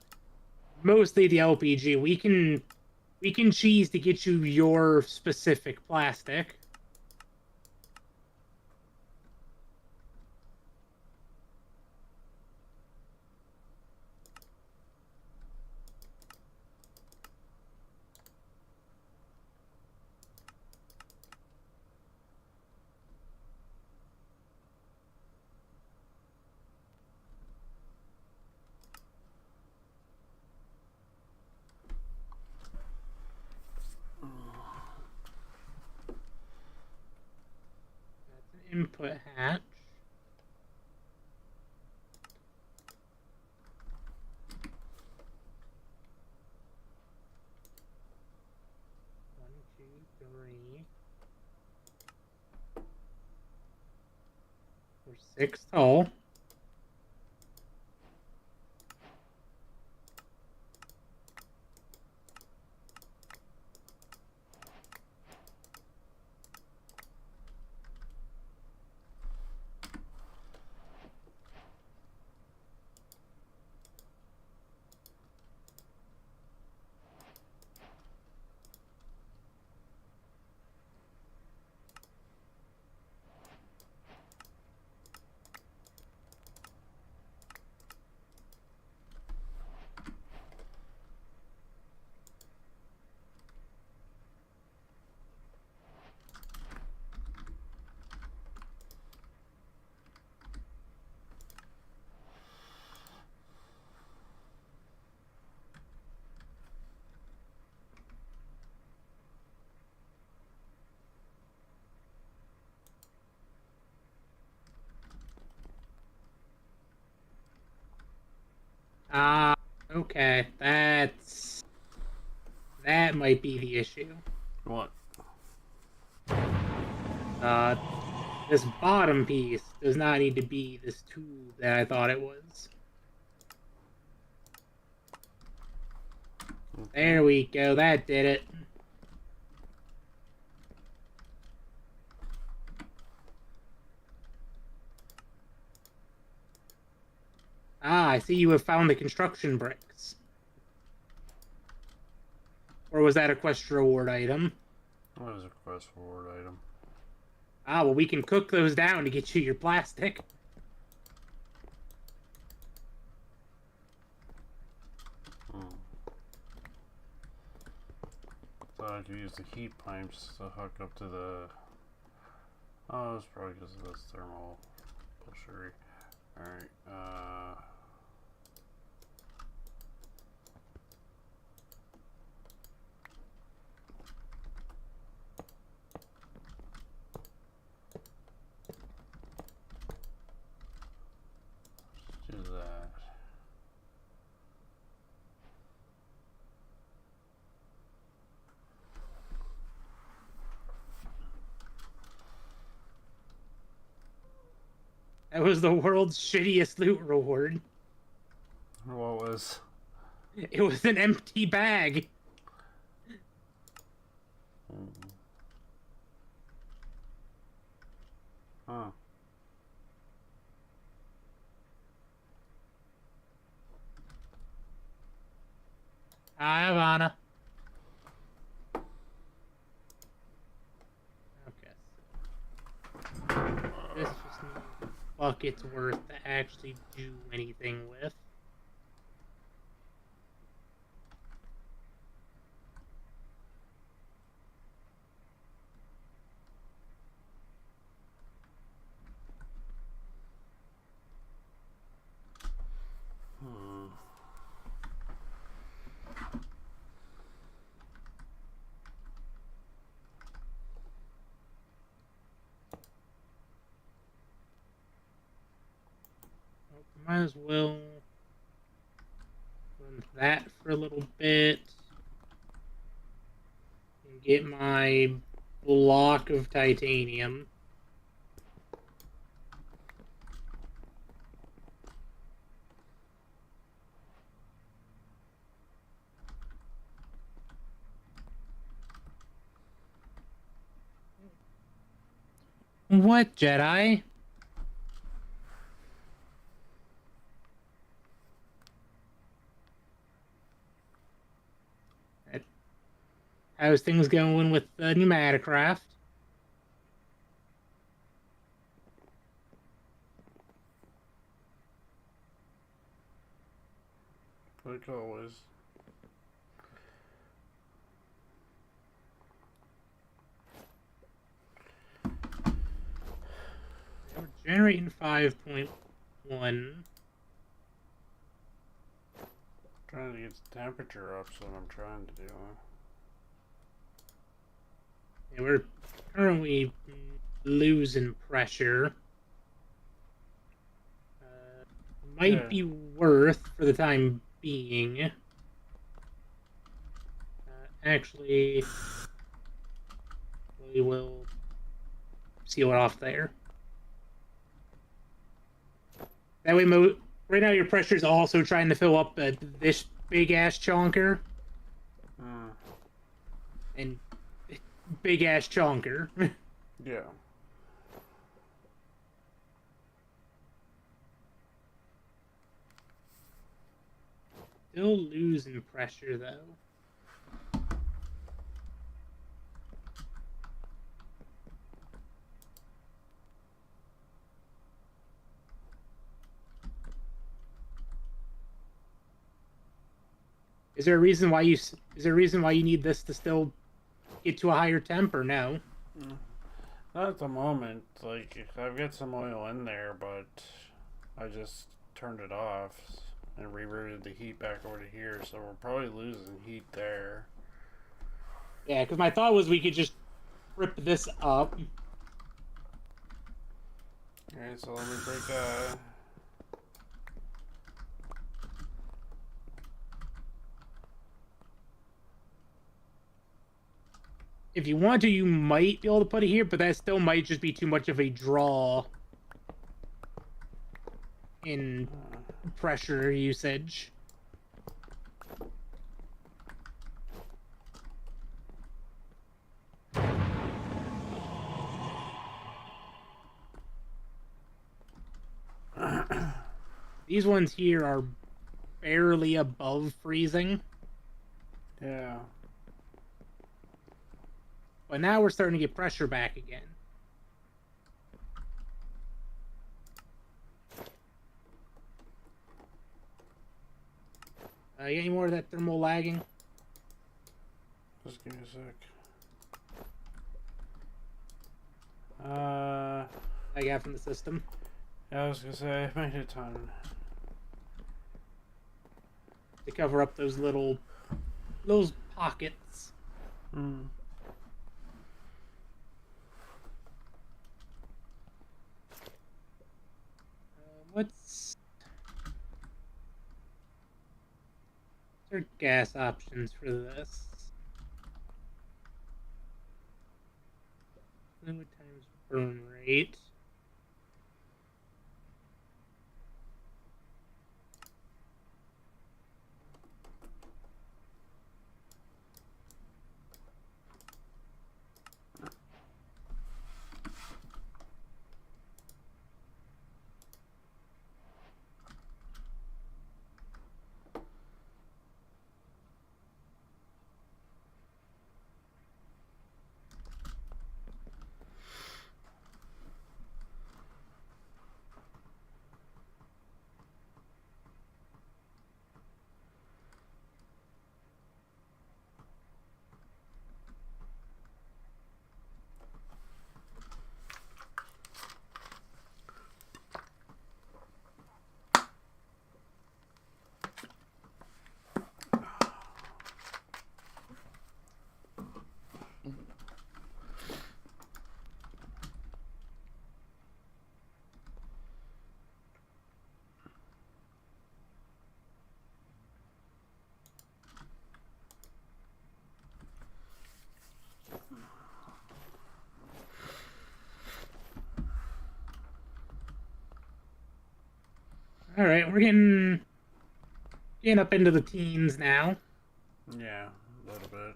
A: mostly the LPG, we can cheese to get you your specific plastic. That's an input hatch. One, two, three. We're 6 tall. Okay, that might be the issue.
B: What?
A: Uh, this bottom piece does not need to be this tube that I thought it was.
B: Okay.
A: There we go. That did it. Ah, I see you have found the construction bricks. Or was that a quest reward item?
B: What is a quest reward item?
A: Ah, well, we can cook those down to get you your plastic.
B: Thought I could use the heat pipes to hook up to the. Oh, it's probably because of this thermal pushery. Alright, let's do that.
A: That was the world's shittiest loot reward.
B: What was?
A: It was an empty bag.
B: Huh.
A: Hi, Ivana. Okay. This just needs buckets worth to actually do anything with. Might as well run that for a little bit and get my block of titanium. What, Jedi? How's things going with the pneumaticraft?
B: Like always.
A: We're generating 5.1.
B: Trying to get the temperature up, so what I'm trying to do.
A: Yeah, we're currently losing pressure. Might be worth for the time being. Actually, we will seal it off there. That way, right now your pressure is also trying to fill up this big ass chonker. And big ass chonker.
B: Yeah.
A: Still losing pressure though. Is there a reason why you need this to still get to a higher temp or no?
B: Not at the moment. Like, I've got some oil in there, but I just turned it off and rerouted the heat back over to here, so we're probably losing heat there.
A: Yeah, because my thought was we could just rip this up.
B: Alright, so let me break, let
A: If you want to, you might be able to put it here, but that still might just be too much of a draw in pressure usage. These ones here are barely above freezing.
B: Yeah.
A: But now we're starting to get pressure back again. Any more of that thermal lagging?
B: Just give me a sec.
A: I got from the system.
B: Yeah, I was gonna say, I might hit time.
A: To cover up those pockets.
B: Hmm.
A: What's our gas options for this? Fluid times burn rate. All right, we're getting up into the teens now.
B: Yeah, a little bit.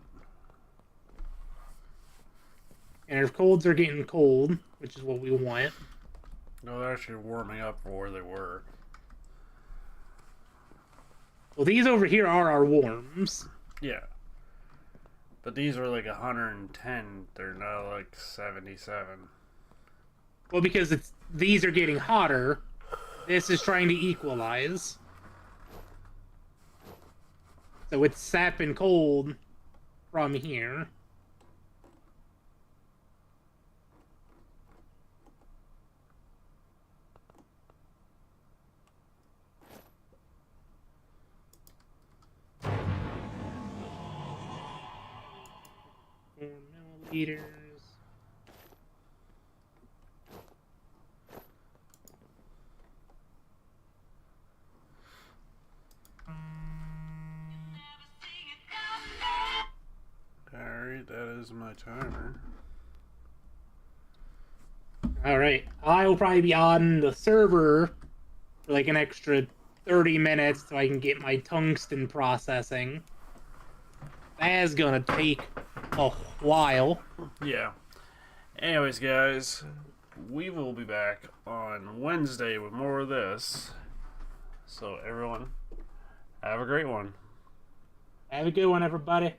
A: And our colds are getting cold, which is what we want.
B: No, they're actually warming up from where they were.
A: Well, these over here are our warms.
B: Yeah. But these are like 110. They're not like 77.
A: Well, because these are getting hotter. This is trying to equalize. So it's sapping cold from here. Milliliters.
B: Alright, that is my timer.
A: All right, I will probably be on the server for like an extra 30 minutes so I can get my tungsten processing. That's gonna take a while.
B: Yeah. Anyways, guys, we will be back on Wednesday with more of this. So, everyone, have a great one.
A: Have a good one, everybody.